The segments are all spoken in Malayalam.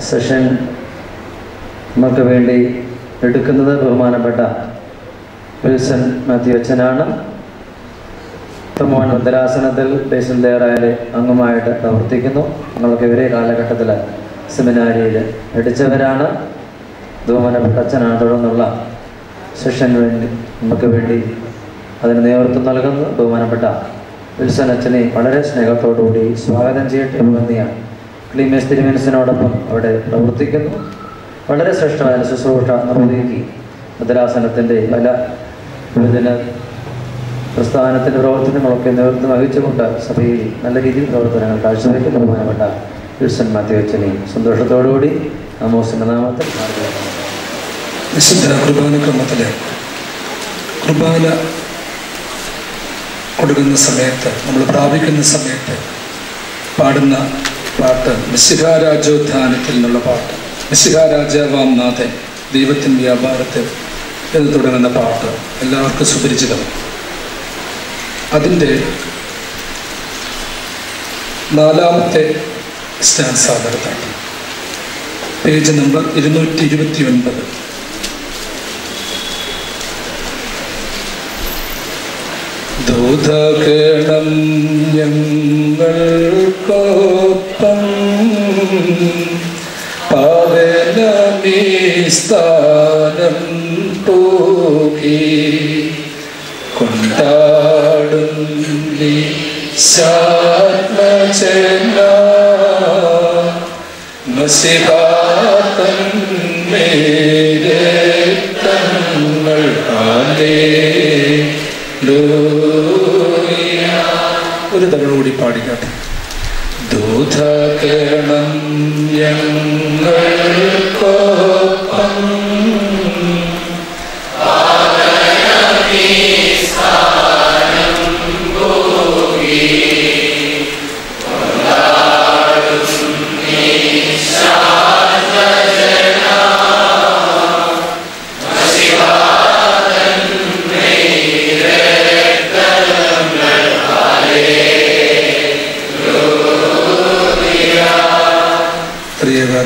സെഷൻ നമുക്ക് വേണ്ടി എടുക്കുന്നത് ബഹുമാനപ്പെട്ട വിൽസൺ മാത്യു അച്ഛനാണ്. മോൻ ഭദ്രാസനത്തിൽ ബേസിൽ ദേറായാലെ അംഗമായിട്ട് പ്രവർത്തിക്കുന്നു. ഞങ്ങൾക്ക് ഇവരെ കാലഘട്ടത്തിൽ സെമിനാരിയിൽ പഠിച്ചവരാണ്. ബഹുമാനപ്പെട്ട അച്ഛനാണ് തുടർന്നുള്ള സെഷന് വേണ്ടി നമുക്ക് വേണ്ടി അതിന് നേതൃത്വം നൽകുന്നു. ബഹുമാനപ്പെട്ട വിൽസൺ അച്ഛനെ വളരെ സ്നേഹത്തോടുകൂടി സ്വാഗതം ചെയ്യട്ടെ. ബഹുമാനിയാണ് ക്ലീമേസ് തിരുമനസിനോടൊപ്പം അവിടെ പ്രവർത്തിക്കുന്നു. വളരെ ശ്രേഷ്ഠമായ ശുശ്രൂഷ നിർവഹിക്കി ഭദ്രാസനത്തിൻ്റെ പല വിഭജന പ്രസ്ഥാനത്തിൻ്റെ പ്രവർത്തനങ്ങളൊക്കെ നേതൃത്വം വഹിച്ചുകൊണ്ട് സഭയിൽ നല്ല രീതിയിൽ പ്രവർത്തനങ്ങൾ കാഴ്ചവെക്കുന്ന ബഹുമാനപ്പെട്ട വിൽസൺ മാത്യു അച്ഛനെ സന്തോഷത്തോടുകൂടി ആമോസിൻ്റെ നാമത്തിൽ വിശുദ്ധ കുർബാന ക്രമത്തിലെ കുർബാന കൊടുക്കുന്ന സമയത്ത് നമ്മൾ പ്രാപിക്കുന്ന സമയത്ത് പാടുന്ന പാട്ട് മിശിഹാ രാജോത്ഥാനത്തിൽ നിന്നുള്ള പാട്ട്. മിശിഹാ രാജാവാം നാഥൻ ദൈവത്തിൻ വ്യാപാരത്തിൽ എന്ന് തുടങ്ങുന്ന പാട്ട് എല്ലാവർക്കും സുപരിചിതം. അതിൻ്റെ 4ാമത്തെ സ്റ്റാൻസാണ്. Page number 229. ദൂതഗണം ഞങ്ങൾക്കൊപ്പം പാവനമീ സ്ഥാനം പോകി കൊണ്ടാടും നിശാത്മജന മസിഹാതൻ മേരെ തങ്ങൾ ഒരു തവണ കൂടി പാടിക്കാട്ടെ. ദൂതഗണം ഞങ്ങൾക്കൊപ്പം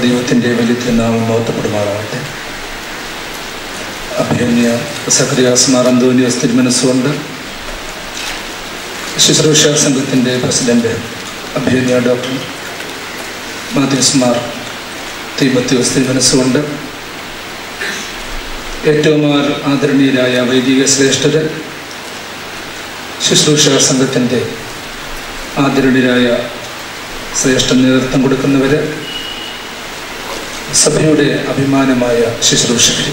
ദൈവത്തിൻ്റെ വലിയ നാമം മഹത്വപ്പെടുമാറാവട്ടെ. അഭിനന്യ സക്രിയാസ് മാർ അന്തോനിയോസ് തിരുമനസ്സുകൊണ്ട് ശുശ്രൂഷ സംഘത്തിൻ്റെ പ്രസിഡന്റ് അഭിനന്യ ഡോക്ടർ മാത്യൂസ് മാർ തീമത്യോസ് തിരുമനസ്സുകൊണ്ട് ഏറ്റവും ആദരണീയരായ വൈദിക ശ്രേഷ്ഠര്, ശുശ്രൂഷ സംഘത്തിൻ്റെ ആദരണീയരായ ശ്രേഷ്ഠ നേതൃത്വം കൊടുക്കുന്നവർ, സഭയുടെ അഭിമാനമായ ശുശ്രൂഷകർ,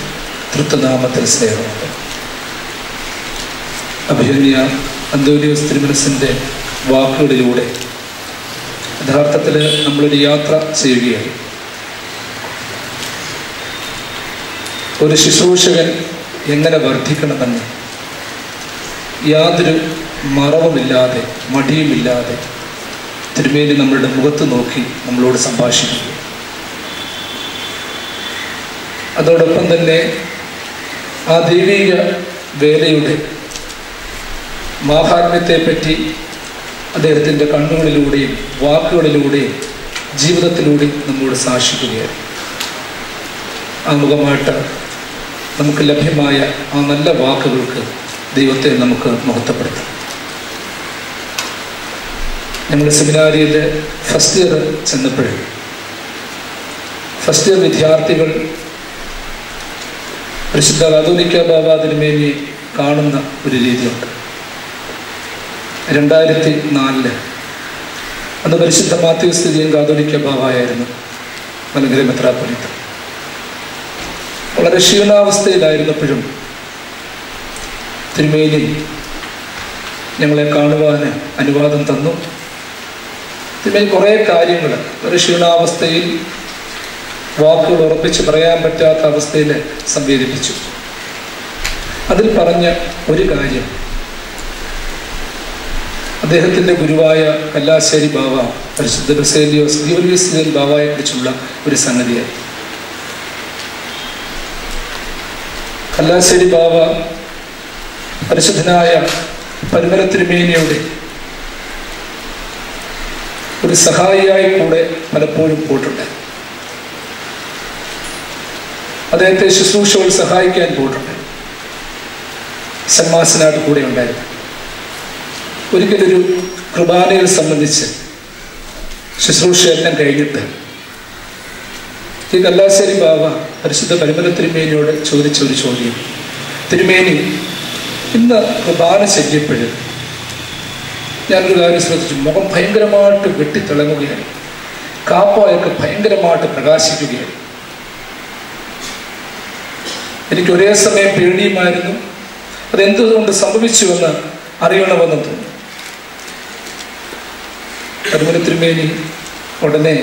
തൃത്വനാമത്തിൽ സ്നേഹമുണ്ട്. അഭിനന്യ അന്തോനിയോസ് തിരുമനസിൻ്റെ വാക്കുകളിലൂടെ യഥാർത്ഥത്തിൽ നമ്മളൊരു യാത്ര ചെയ്യുകയാണ്. ഒരു ശുശ്രൂഷകൻ എങ്ങനെ വർദ്ധിക്കണമെന്ന് യാതൊരു മറവുമില്ലാതെ മടിയുമില്ലാതെ തിരുമേനി നമ്മളുടെ മുഖത്ത് നോക്കി നമ്മളോട് സംഭാഷിക്കുന്നു. അതോടൊപ്പം തന്നെ ആ ദൈവിക വേലയുടെ മാഹാത്മ്യത്തെപ്പറ്റി അദ്ദേഹത്തിൻ്റെ കണ്ണുകളിലൂടെയും വാക്കുകളിലൂടെയും ജീവിതത്തിലൂടെയും നമ്മോട് സാക്ഷിക്കുകയാണ്. ആമുഖമായിട്ട് നമുക്ക് ലഭ്യമായ ആ നല്ല വാക്കുകൾക്ക് ദൈവത്തെ നമുക്ക് മഹത്വപ്പെടുത്താം. ഞങ്ങൾ സെമിനാരിയിലെ ഫസ്റ്റ് ഇയർ ചെന്നപ്പോഴും ഫസ്റ്റ് ഇയർ വിദ്യാർത്ഥികൾ പരിശുദ്ധ കാതോലിക്ക ബാബ തിരുമേനിയെ കാണുന്ന ഒരു രീതിയുണ്ട്. 2004 അന്ന് പരിശുദ്ധ മാത്യൂസ് സ്ഥിതിയും കാതോലിക്ക ബാബയായിരുന്നു മലങ്കര മെത്രാപ്പൊലീത്ത. വളരെ ക്ഷീണാവസ്ഥയിലായിരുന്നപ്പോഴും തിരുമേനി ഞങ്ങളെ കാണുവാൻ അനുവാദം തന്നു. തിരുമേനി കുറേ കാര്യങ്ങൾ ഒരു ക്ഷീണാവസ്ഥയിൽ വാക്കുകൾ ഉറപ്പിച്ച് പറയാൻ പറ്റാത്ത അവസ്ഥയിൽ സംവേദിപ്പിച്ചു. അതിൽ പറഞ്ഞ ഒരു കാര്യം അദ്ദേഹത്തിൻ്റെ ഗുരുവായ കല്ലാശ്ശേരി ബാവ പരിശുദ്ധ ബസേലിയോസ് ഗീവർഗീസ് ബാവയെ കുറിച്ചുള്ള ഒരു സംഗതിയായി. കല്ലാശ്ശേരി ബാവ പരിശുദ്ധനായ പരിമല തിരുമേനിയുടെ ഒരു സഹായിയായി കൂടെ പലപ്പോഴും പോയിട്ടുണ്ട്. അദ്ദേഹത്തെ ശുശ്രൂഷകൾ സഹായിക്കാൻ പോയിട്ടുണ്ട്. സന്മാസനായിട്ട് കൂടെ ഉണ്ടായിരുന്നു. ഒരിക്കലൊരു കുർബാനയെ സംബന്ധിച്ച് ശുശ്രൂഷ എല്ലാം കഴിഞ്ഞിട്ട് ഈ കല്ലാശ്ശേരി ബാവ പരിശുദ്ധ പരിമല തിരുമേനിയോട് ചോദിച്ച ഒരു ചോദ്യം, തിരുമേനി ഇന്ന് കുർബാന ചെല്ലിയപ്പോഴും ഞാനൊരു കാര്യം ശ്രദ്ധിച്ചു, മുഖം ഭയങ്കരമായിട്ട് വെട്ടിത്തിളങ്ങുകയായി, കാപ്പായൊക്കെ ഭയങ്കരമായിട്ട് പ്രകാശിക്കുകയായി. എനിക്ക് ഒരേ സമയം പേടിയുമായിരുന്നു, അതെന്തുകൊണ്ട് സംഭവിച്ചുവെന്ന് അറിയണമെന്ന് തോന്നി. പരിമല തിരുമേനി ഉടനെ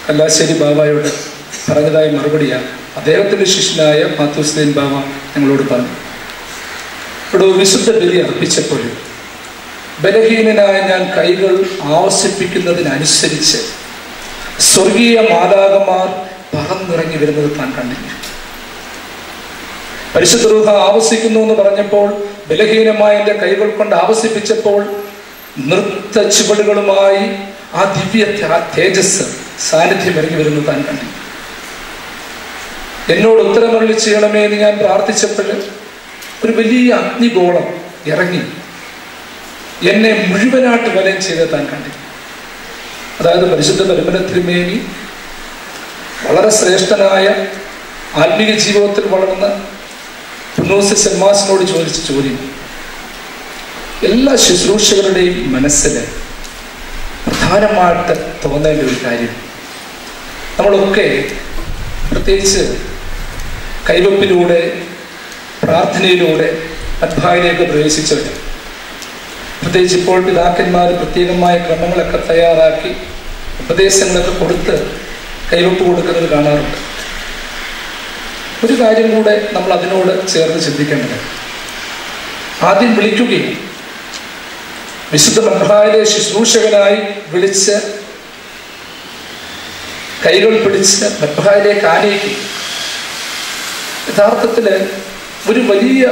കല്ലാശ്ശേരി ബാബായോട് പറഞ്ഞതായി മറുപടിയാണ് അദ്ദേഹത്തിൻ്റെ ശിഷ്യനായ മാത്യൂസ്ലീൻ ബാബ ഞങ്ങളോട് പറഞ്ഞു. ഇവിടെ വിശുദ്ധ ബലി അർപ്പിച്ചപ്പോഴും ബലഹീനനായ ഞാൻ കൈകൾ ആവശ്യപ്പിക്കുന്നതിനനുസരിച്ച് സ്വർഗീയ മാതാകന്മാർ പറന്നിറങ്ങി വരുന്നത് താൻ കണ്ടില്ല. പരിശുദ്ധ റൂഹ ആവസിക്കുന്നു എന്ന് പറഞ്ഞപ്പോൾ ബലഹീനമായ എൻ്റെ കൈകൾ കൊണ്ട് ആവസിപ്പിച്ചപ്പോൾ നൃത്ത ചുവടുകളുമായി ആ ദിവ്യ തേജസ് സാന്നിധ്യം ഇറങ്ങി വരുന്നത് താൻ കണ്ടില്ല. എന്നോട് ഉത്തരമരുളി ചെയ്യണമേ എന്ന് ഞാൻ പ്രാർത്ഥിച്ചപ്പോൾ ഒരു വലിയ അഗ്നിഗോളം ഇറങ്ങി എന്നെ മുഴുവനായിട്ട് വലയം ചെയ്ത് താൻ കണ്ടില്ല. അതായത് പരിശുദ്ധ പരിമല തിരുമേനി വളരെ ശ്രേഷ്ഠനായ ആത്മീയ ജീവിതത്തിൽ വളർന്ന പുന്നൂസ് സെന്മാസിനോട് ചോദിച്ച ചോദ്യം, എല്ലാ ശുശ്രൂഷകരുടെയും മനസ്സിൽ പ്രധാനമായിട്ട് തോന്നേണ്ട ഒരു കാര്യം, നമ്മളൊക്കെ പ്രത്യേകിച്ച് കൈവപ്പിലൂടെ പ്രാർത്ഥനയിലൂടെ മദ്ഭായിലേക്ക് പ്രവേശിച്ചവർ, പ്രത്യേകിച്ച് ഇപ്പോൾ പിതാക്കന്മാർ പ്രത്യേകമായ ക്രമങ്ങളൊക്കെ തയ്യാറാക്കി ഉപദേശങ്ങളൊക്കെ കൊടുത്ത് കൈവപ്പ് കൊടുക്കുന്നത് കാണാറുണ്ട്. ഒരു കാര്യം കൂടെ നമ്മൾ അതിനോട് ചേർന്ന് ചിന്തിക്കേണ്ടത്, ആദ്യം വിളിക്കുകയും വിശുദ്ധ മദ്ഭായിലെ ശുശ്രൂഷകനായി വിളിച്ച് കൈകൾ പിടിച്ച് മദ്ഭായിലേക്ക് ആനയിക്കും. യഥാർത്ഥത്തിൽ ഒരു വലിയ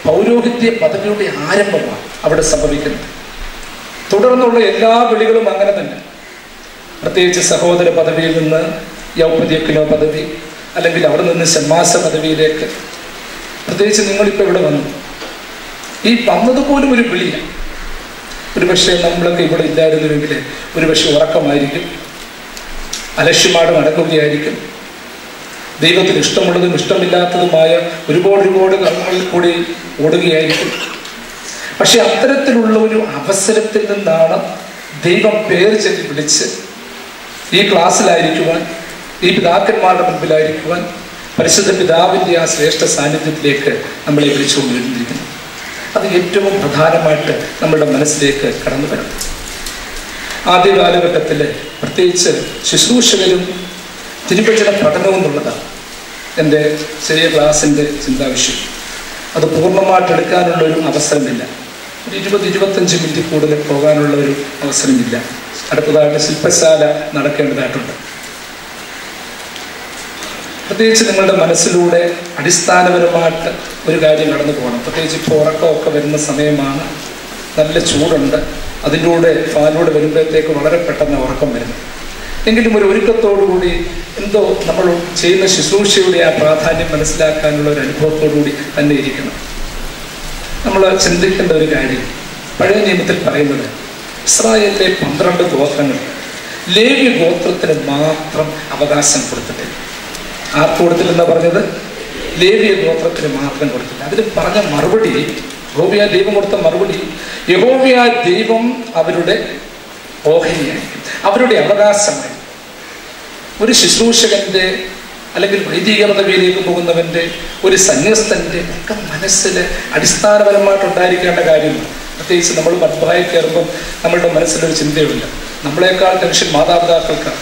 പൗരോഹിത്യ പദവിയുടെ ആരംഭമാണ് അവിടെ സംഭവിക്കുന്നത്. തുടർന്നുള്ള എല്ലാ വിളികളും അങ്ങനെ തന്നെ. പ്രത്യേകിച്ച് സഹോദര പദവിയിൽ നിന്ന് യൗപദ്യക്കിനോ പദവി, അല്ലെങ്കിൽ അവിടെ നിന്ന് ഷമ്മാസ പദവിയിലേക്ക്, പ്രത്യേകിച്ച് നിങ്ങളിപ്പോൾ ഇവിടെ വന്നു, ഈ വന്നതുപോലും ഒരു വിളിയാണ്. ഒരുപക്ഷെ നമ്മളൊക്കെ ഇവിടെ ഇല്ലായിരുന്നുവെങ്കിൽ ഒരുപക്ഷെ ഉറക്കമായിരിക്കും, അലക്ഷ്യമായിട്ട് നടക്കുകയായിരിക്കും, ദൈവത്തിന് ഇഷ്ടമുള്ളതും ഇഷ്ടമില്ലാത്തതുമായ ഒരുപാട് കർമ്മങ്ങളിൽ കൂടി ഓടുകയായിരിക്കും. പക്ഷെ അത്തരത്തിലുള്ള ഒരു അവസരത്തിൽ നിന്നാണ് ദൈവം പേര് ചൊല്ലി വിളിച്ച് ഈ ക്ലാസ്സിലായിരിക്കുവാൻ, ഈ പിതാക്കന്മാരുടെ മുൻപിലായിരിക്കുവാൻ പരിശുദ്ധ പിതാവിൻ്റെ ആ ശ്രേഷ്ഠ സാന്നിധ്യത്തിലേക്ക് നമ്മളെ വിളിച്ചുകൊണ്ടിരുന്നിരിക്കുന്നു. അത് ഏറ്റവും പ്രധാനമായിട്ട് നമ്മളുടെ മനസ്സിലേക്ക് കടന്നു വരണം. ആദ്യ കാലഘട്ടത്തിൽ പ്രത്യേകിച്ച് ശുശ്രൂഷകരും തിരുവചന പഠനവും എന്നുള്ളതാണ് എൻ്റെ ചെറിയ ക്ലാസ്സിൻ്റെ ചിന്താവിഷയം. അത് പൂർണ്ണമായിട്ട് എടുക്കാനുള്ളൊരു അവസരമില്ല. ഒരു 20-25 മിനിറ്റ് കൂടുതൽ പോകാനുള്ള ഒരു അവസരമില്ല. അടുത്തതായിട്ട് ശില്പശാല നടക്കേണ്ടതായിട്ടുണ്ട്. പ്രത്യേകിച്ച് നിങ്ങളുടെ മനസ്സിലൂടെ അടിസ്ഥാനപരമായിട്ട് ഒരു കാര്യം കടന്നു പോകണം. പ്രത്യേകിച്ച് ഇപ്പോൾ ഉറക്കമൊക്കെ വരുന്ന സമയമാണ്, നല്ല ചൂടുണ്ട്, അതിലൂടെ ഫാനിലൂടെ വരുമ്പോഴത്തേക്ക് വളരെ പെട്ടെന്ന് ഉറക്കം വരുന്നു. എങ്കിലും ഒരു ഒരുക്കത്തോടുകൂടി എന്തോ നമ്മൾ ചെയ്യുന്ന ശുശ്രൂഷയുടെ ആ പ്രാധാന്യം മനസ്സിലാക്കാനുള്ള ഒരു അനുഭവത്തോടുകൂടി തന്നെ ഇരിക്കണം. നമ്മൾ ചിന്തിക്കേണ്ട ഒരു കാര്യം, പഴയ നിയമത്തിൽ പറയുന്നത് ഇസ്രായേലിലെ 12 ഗോത്രങ്ങൾ ലേവ്യ ഗോത്രത്തിന് മാത്രം അവകാശം കൊടുത്തിട്ടില്ല. ആർക്ക് കൊടുത്തില്ലെന്നാ പറഞ്ഞത്? ലേവ്യ ഗോത്രത്തിന് മാത്രം കൊടുത്തില്ല. അതിന് പറഞ്ഞ മറുപടി, യഹോവയായ ദൈവം കൊടുത്ത മറുപടി, യഹോവയായ ദൈവം അവരുടെ ഓഹരിയായിരിക്കും, അവരുടെ അവകാശമായി. ഒരു ശുശ്രൂഷകന്റെ അല്ലെങ്കിൽ വൈദിക പദവിയിലേക്ക് പോകുന്നവന്റെ, ഒരു സന്യസ്തന്റെ ഒക്കെ മനസ്സിൽ അടിസ്ഥാനപരമായിട്ടുണ്ടായിരിക്കേണ്ട കാര്യമാണ്. പ്രത്യേകിച്ച് നമ്മൾ മദ്ഭായിൽ കയറുമ്പം നമ്മളുടെ മനസ്സിലൊരു ചിന്തയുണ്ട്, നമ്മളെക്കാൾ ടെൻഷൻ മാതാപിതാക്കൾക്കാണ്.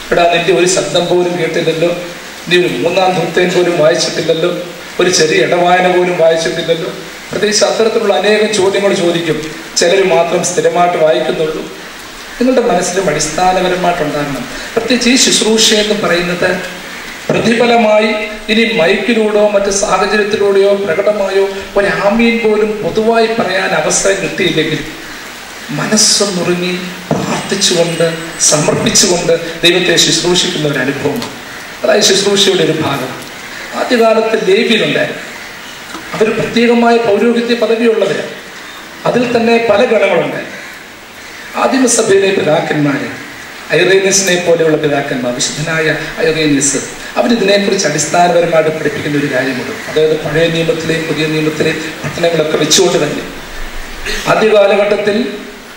ഇവിടെ നിന്റെ ഒരു ശബ്ദം പോലും കേട്ടില്ലല്ലോ, നീ ഒരു 3-ാം ധൂർത്തേൻ പോലും വായിച്ചിട്ടില്ലല്ലോ, ഒരു ചെറിയ ഇടവായന പോലും വായിച്ചിട്ടില്ലല്ലോ. പ്രത്യേകിച്ച് അത്തരത്തിലുള്ള അനേകം ചോദ്യങ്ങൾ ചോദിക്കും. ചിലർ മാത്രം സ്ഥിരമായിട്ട് വായിക്കുന്നുള്ളൂ. നിങ്ങളുടെ മനസ്സിലും അടിസ്ഥാനപരമായിട്ടുണ്ടാകണം. പ്രത്യേകിച്ച് ഈ ശുശ്രൂഷ എന്ന് പറയുന്നത് പ്രതിഫലമായി ഇനി മൈക്കിലൂടെയോ മറ്റ് സാഹചര്യത്തിലൂടെയോ പ്രകടമായോ ഒരാമീൻ പോലും പൊതുവായി പറയാൻ അവസരം കിട്ടിയില്ലെങ്കിൽ മനസ്സ് നുറുങ്ങി പ്രാർത്ഥിച്ചുകൊണ്ട് സമർപ്പിച്ചുകൊണ്ട് ദൈവത്തെ ശുശ്രൂഷിക്കുന്ന ഒരു അനുഭവമാണ്. അതായത് ശുശ്രൂഷയുടെ ഒരു ഭാഗം. ആദ്യകാലത്ത് ലേവ്യരുണ്ടായിരുന്നു. അവർ പ്രത്യേകമായ പൗരോഹിത്യ പദവിയുള്ളവരാണ്. അതിൽ തന്നെ പല ഗണങ്ങളുണ്ടായിരുന്നു. ആദിമസഭയിലെ പിതാക്കന്മാരെ, ഐറേനിയസിനെ പോലെയുള്ള പിതാക്കന്മാർ, വിശുദ്ധനായ ഐറേനിയസ്, അവരിതിനെക്കുറിച്ച് അടിസ്ഥാനപരമായിട്ട് പഠിപ്പിക്കുന്ന ഒരു കാര്യമുണ്ട്. അതായത് പഴയ നിയമത്തിലെയും പുതിയ നിയമത്തിലെയും പഠനങ്ങളൊക്കെ വെച്ചുകൊണ്ട് തന്നെ ആദ്യകാലഘട്ടത്തിൽ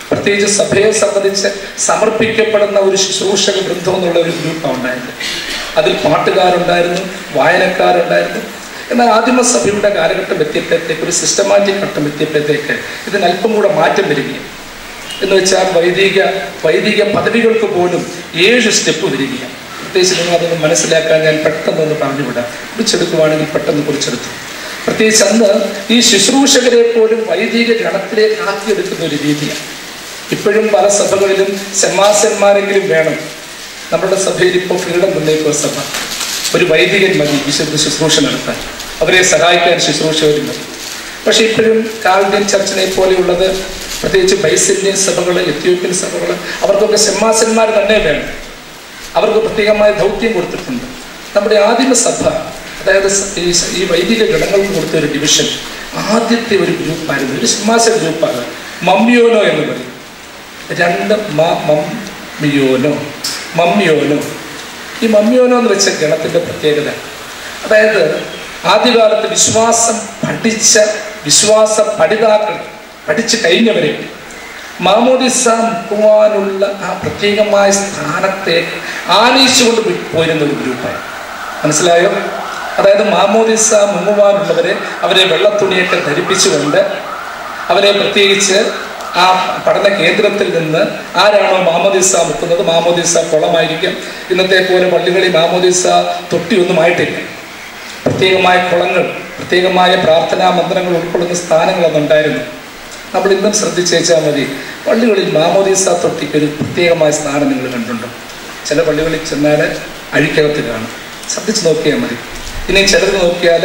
പ്രത്യേകിച്ച് സഭയെ സംബന്ധിച്ച് സമർപ്പിക്കപ്പെടുന്ന ഒരു ശുശ്രൂഷക വൃന്ദം എന്നുള്ള ഒരു ഗ്രൂപ്പാണ് ഉണ്ടായിരുന്നത്. അതിൽ പാട്ടുകാരുണ്ടായിരുന്നു, വായനക്കാരുണ്ടായിരുന്നു. എന്നാൽ ആദിമസഭയുടെ കാലഘട്ടം എത്തിയപ്പോഴത്തേക്ക്, ഒരു സിസ്റ്റമാറ്റിക് ഘട്ടം എത്തിയപ്പോഴത്തേക്ക് ഇതിനല്പം കൂടെ മാറ്റം വരികയാണ്. എന്ന് വെച്ചാൽ വൈദിക പദവികൾക്ക് പോലും 7 സ്റ്റെപ്പ് വരികയാണ്. പ്രത്യേകിച്ച് നിങ്ങൾ അതൊന്ന് മനസ്സിലാക്കാൻ ഞാൻ പെട്ടെന്നൊന്ന് പറഞ്ഞുവിടാം. കുറിച്ചെടുക്കുവാണെങ്കിൽ പെട്ടെന്ന് കുറിച്ചെടുത്തു. പ്രത്യേകിച്ച് അന്ന് ഈ ശുശ്രൂഷകരെ പോലും വൈദിക ഗണത്തിലേക്ക് ആക്കിയെടുക്കുന്ന ഒരു രീതിയാണ്. ഇപ്പോഴും പല സഭകളിലും ശമാസന്മാരെങ്കിലും വേണം. നമ്മുടെ സഭയിൽ ഇപ്പോൾ ഫ്രീഡം മുന്നേറ്റ സഭ, ഒരു വൈദികൻ മതി വിശുദ്ധ ശുശ്രൂഷ നടത്താൻ, അവരെ സഹായിക്കാൻ ശുശ്രൂഷകരും മതി. പക്ഷെ ഇപ്പോഴും കാൽവിൻ ചർച്ചിനെ പോലെയുള്ളത്, പ്രത്യേകിച്ച് ബൈസിലിയൻ സഭകൾ, എത്യോപ്യൻ സഭകൾ, അവർക്കൊക്കെ ശമാസന്മാർ തന്നെ വേണം. അവർക്ക് പ്രത്യേകമായ ദൗത്യം കൊടുത്തിട്ടുണ്ട്. നമ്മുടെ ആദിമസഭ, അതായത് ഈ വൈദിക ഗണങ്ങൾക്ക് കൊടുത്ത ഒരു ഡിവിഷൻ, ആദ്യത്തെ ഒരു ഗ്രൂപ്പായിരുന്നു, ഒരു ശമാസ ഗ്രൂപ്പാണ് മമ്മിയോനോ എന്ന് പറയും. 2 മമ്മിയോനോ. ഈ മമ്മിയോനോ എന്ന് വെച്ച ഗണത്തിന്റെ പ്രത്യേകത, അതായത് ആദ്യകാലത്ത് വിശ്വാസം വിശ്വാസ പഠിതാക്കൾ, പഠിച്ചു കഴിഞ്ഞവരെ മാമോദിസ മുക്കുവാനുള്ള ആ പ്രത്യേകമായ സ്ഥാനത്തെ ആനയിച്ചുകൊണ്ട് പോയിരുന്ന ഒരു ഗ്രൂപ്പായി. മനസ്സിലായോ? അതായത് മാമോദിസ മുങ്ങുവാനുള്ളവരെ, അവരെ വെള്ളത്തുണിയൊക്കെ ധരിപ്പിച്ചുകൊണ്ട് അവരെ പ്രത്യേകിച്ച് ആ പഠന കേന്ദ്രത്തിൽ നിന്ന് ആരാണോ മാമോദിസ മുക്കുന്നത്, മാമോദിസ കുളമായിരിക്കും. ഇന്നത്തെ പോലെ പള്ളികളിൽ മാമോദിസ തൊട്ടിയൊന്നും ആയിട്ടില്ല. പ്രത്യേകമായ കുളങ്ങൾ, പ്രത്യേകമായ പ്രാർത്ഥനാ മന്ത്രങ്ങൾ ഉൾക്കൊള്ളുന്ന സ്ഥാനങ്ങളൊന്നുണ്ടായിരുന്നു. നമ്മൾ ഇന്നും ശ്രദ്ധിച്ചേച്ചാൽ മതി. പള്ളികളിൽ മാമോദിസ തൊട്ടിക്ക് ഒരു പ്രത്യേകമായ സ്ഥാനം നിങ്ങൾ കണ്ടുണ്ടോ? ചില പള്ളികളിൽ ചെന്നാൽ അഴിക്കകത്ത് കാണും. ശ്രദ്ധിച്ച് നോക്കിയാൽ മതി. ഇനി ചിലർ നോക്കിയാൽ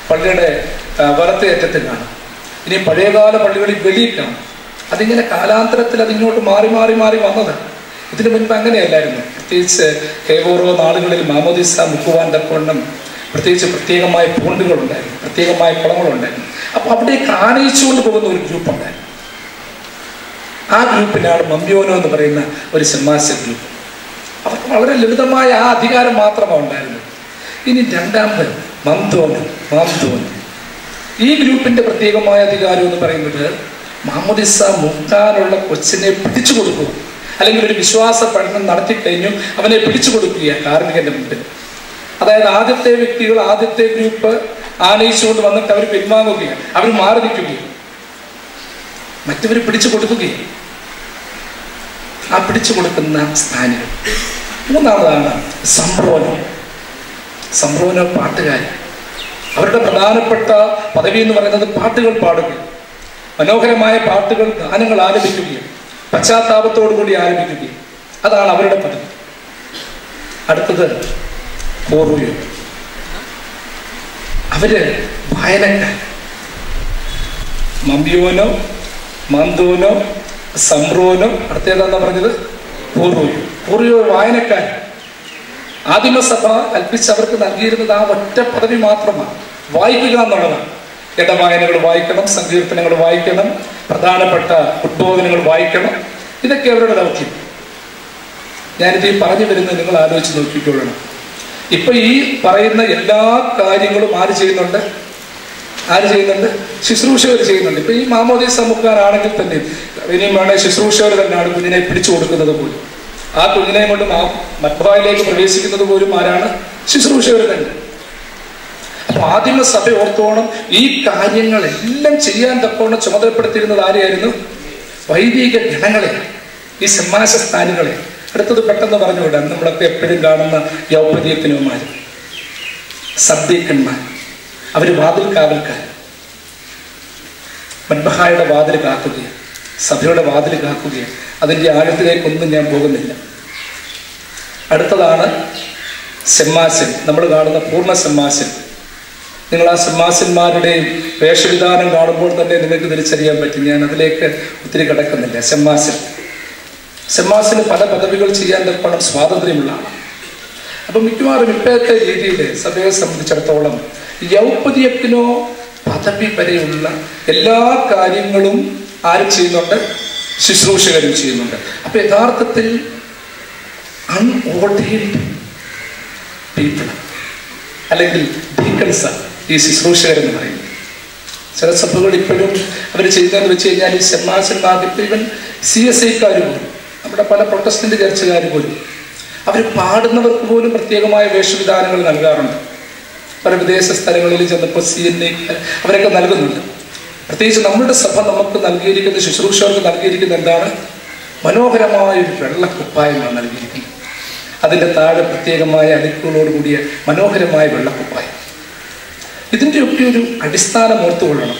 പള്ളിയുടെ വലത്തെ അറ്റത്തിൽ കാണും. ഇനി പഴയകാല പള്ളികളിൽ വെളിയിൽ കാണും. അതിങ്ങനെ കാലാന്തരത്തിൽ അതിങ്ങോട്ട് മാറി വന്നതാണ്. ഇതിനു മുൻപ് അങ്ങനെയല്ലായിരുന്നു. പ്രത്യേകിച്ച് കേവോറോ നാടുകളിൽ മാമോദിസ മുക്കുവാൻ തക്കവണ്ണം പ്രത്യേകിച്ച് പ്രത്യേകമായ പൂണ്ടുകളുണ്ടായിരുന്നു, പ്രത്യേകമായ കുളങ്ങളുണ്ടായിരുന്നു. അപ്പൊ അവിടേക്ക് ആനയിച്ചുകൊണ്ട് പോകുന്ന ഒരു ഗ്രൂപ്പ് ഉണ്ടായിരുന്നു. ആ ഗ്രൂപ്പിനാണ് മമ്മിയോനോ എന്ന് പറയുന്ന ഒരു ശമാസ ഗ്രൂപ്പ്. അവർക്ക് വളരെ ലളിതമായ ആ അധികാരം മാത്രമാണ് ഉണ്ടായിരുന്നത്. ഇനി രണ്ടാമത് മംദോന്. ഈ ഗ്രൂപ്പിന്റെ പ്രത്യേകമായ അധികാരം എന്ന് പറയുന്നത് മാമോദിസ മുക്കാനുള്ള കൊച്ചിനെ പിടിച്ചു കൊടുക്കുക, അല്ലെങ്കിൽ ഒരു വിശ്വാസ പഠനം നടത്തിക്കഴിഞ്ഞു അവനെ പിടിച്ചു കൊടുക്കുക കാർമികന്റെ മുമ്പിൽ. അതായത് ആദ്യത്തെ വ്യക്തികൾ, ആദ്യത്തെ ഗ്രൂപ്പ് ആനയിച്ചുകൊണ്ട് വന്നിട്ട് അവർ പിൻവാങ്ങുകയാണ്, അവർ മാറി നിൽക്കുകയും മറ്റവർ പിടിച്ചു കൊടുക്കുകയും. ആ പിടിച്ചു കൊടുക്കുന്ന സ്ഥാനികൾ. മൂന്നാമതാണ് സംഭ്രോനോ പാട്ടുകാർ. അവരുടെ പ്രധാനപ്പെട്ട പദവി എന്ന് പറയുന്നത് പാട്ടുകൾ പാടുക, മനോഹരമായ പാട്ടുകൾ, ഗാനങ്ങൾ ആലപിക്കുകയും പശ്ചാത്താപത്തോടു കൂടി ആലപിക്കുകയും. അതാണ് അവരുടെ പദവി. അടുത്തത് കോറുയോ. അവര് വായനക്കാർ. മമ്മിയോനോ, മന്തോനോ, സംറോനോ, അടുത്തേതാന്നാ പറഞ്ഞത് കോറുയോ വായനക്കാർ. ആദിമസഭ കൽപ്പിച്ച് അവർക്ക് നൽകിയിരുന്നത് ആ ഒറ്റ പദവി മാത്രമാണ്, വായിക്കുക എന്നുള്ളതാണ്. ഇടവായനകൾ വായിക്കണം, സങ്കീർത്തനങ്ങൾ വായിക്കണം, പ്രധാനപ്പെട്ട ഉദ്ബോധനങ്ങൾ വായിക്കണം. ഇതൊക്കെ അവരുടെ ദൗത്യം. ഞാനിത് ഈ പറഞ്ഞു വരുന്നത് നിങ്ങൾ ആലോചിച്ച് നോക്കിക്കൊള്ളണം. ഇപ്പൊ ഈ പറയുന്ന എല്ലാ കാര്യങ്ങളും ആര് ചെയ്യുന്നുണ്ട്? ശുശ്രൂഷകർ ചെയ്യുന്നുണ്ട്. ഇപ്പൊ ഈ മാമോദിസ മുക്കാനാണെങ്കിൽ തന്നെ ഇനിയും വേണേ ശുശ്രൂഷകർ തന്നെയാണ് കുഞ്ഞിനെ പിടിച്ചു കൊടുക്കുന്നത് പോലും. ആ കുഞ്ഞിനെ കൊണ്ട് മദ്ബായിലേക്ക് പ്രവേശിക്കുന്നത് പോലും ആരാണ്? ശുശ്രൂഷകർ തന്നെ. അപ്പൊ ആദിമസഭ ഓർത്തോണം, ഈ കാര്യങ്ങളെല്ലാം ചെയ്യാൻ തക്കോണം ചുമതലപ്പെടുത്തിയിരുന്നത് ആരെയായിരുന്നു? വൈദിക ഗണങ്ങളെ, ഈ സമ്മാസ സ്ഥാനികളെ. അടുത്തത് പെട്ടെന്ന് പറഞ്ഞുവിടാം. നമ്മളൊക്കെ എപ്പോഴും കാണുന്ന യൗപദീയത്തിനുമാർ, സദ്യക്കന്മാർ, അവര് വാതിൽ കാവൽക്കാർ. മദ്ബഹായുടെ വാതിൽ കാക്കുകയാണ്, സഭയുടെ വാതിൽ കാക്കുകയാണ്. അതിൻ്റെ ആഴത്തിലേക്കൊന്നും ഞാൻ പോകുന്നില്ല. അടുത്തതാണ് സെമ്മാസൻ. നമ്മൾ കാണുന്ന പൂർണ്ണ സെമ്മാസൻ. നിങ്ങൾ ആ സെമ്മാസന്മാരുടെയും വേഷവിധാനം കാണുമ്പോൾ തന്നെ നിങ്ങൾക്ക് തിരിച്ചറിയാൻ പറ്റും. ഞാൻ അതിലേക്ക് ഒത്തിരി കിടക്കുന്നില്ല. സെമ്മാസന് പല പദവികൾ ചെയ്യാൻ തക്കോണം സ്വാതന്ത്ര്യമുള്ളതാണ്. അപ്പൊ മിക്കവാറും ഇപ്പോഴത്തെ രീതിയിൽ സഭയെ സംബന്ധിച്ചിടത്തോളം യൗപതിയത്തിനോ പദവി വരെയുള്ള എല്ലാ കാര്യങ്ങളും ആരും ചെയ്യുന്നുണ്ട്, ശുശ്രൂഷകരും ചെയ്യുന്നുണ്ട്. അപ്പൊ യഥാർത്ഥത്തിൽ അൺഓർഡൈൻഡ് പീപ്പിൾ അല്ലെങ്കിൽ ഡീക്കൺസ് ഈ ശുശ്രൂഷകരെന്ന് പറയുന്നത്. ചില സഭകൾ ഇപ്പോഴും അവർ ചെയ്യുന്നതെന്ന് വെച്ച് കഴിഞ്ഞാൽ ഈ ഷെമാശന്മാർക്ക് ഇപ്പം ഇവൻ CSIക്കാർ പോലും, നമ്മുടെ പല പ്രൊട്ടസ്റ്റന്റ് ചർച്ചുകാർ പോലും, അവർ പാടുന്നവർക്ക് പോലും പ്രത്യേകമായ വേഷവിധാനങ്ങൾ നൽകാറുണ്ട്. പല വിദേശ സ്ഥലങ്ങളിൽ ചെന്നപ്പോൾ CNA അവരൊക്കെ നൽകുന്നുണ്ട്. പ്രത്യേകിച്ച് നമ്മുടെ സഭ നമുക്ക് നൽകിയിരിക്കുന്ന, ശുശ്രൂഷകർക്ക് നൽകിയിരിക്കുന്ന എന്താണ്? മനോഹരമായ ഒരു വെള്ളക്കുപ്പായമാണ് നൽകിയിരിക്കുന്നത്. അതിൻ്റെ താഴെ പ്രത്യേകമായ അലിക്കുകളോട് കൂടിയ മനോഹരമായ വെള്ളക്കുപ്പായം. ഇതിൻ്റെയൊക്കെ ഒരു അടിസ്ഥാനം ഓർത്തുകൊള്ളണം.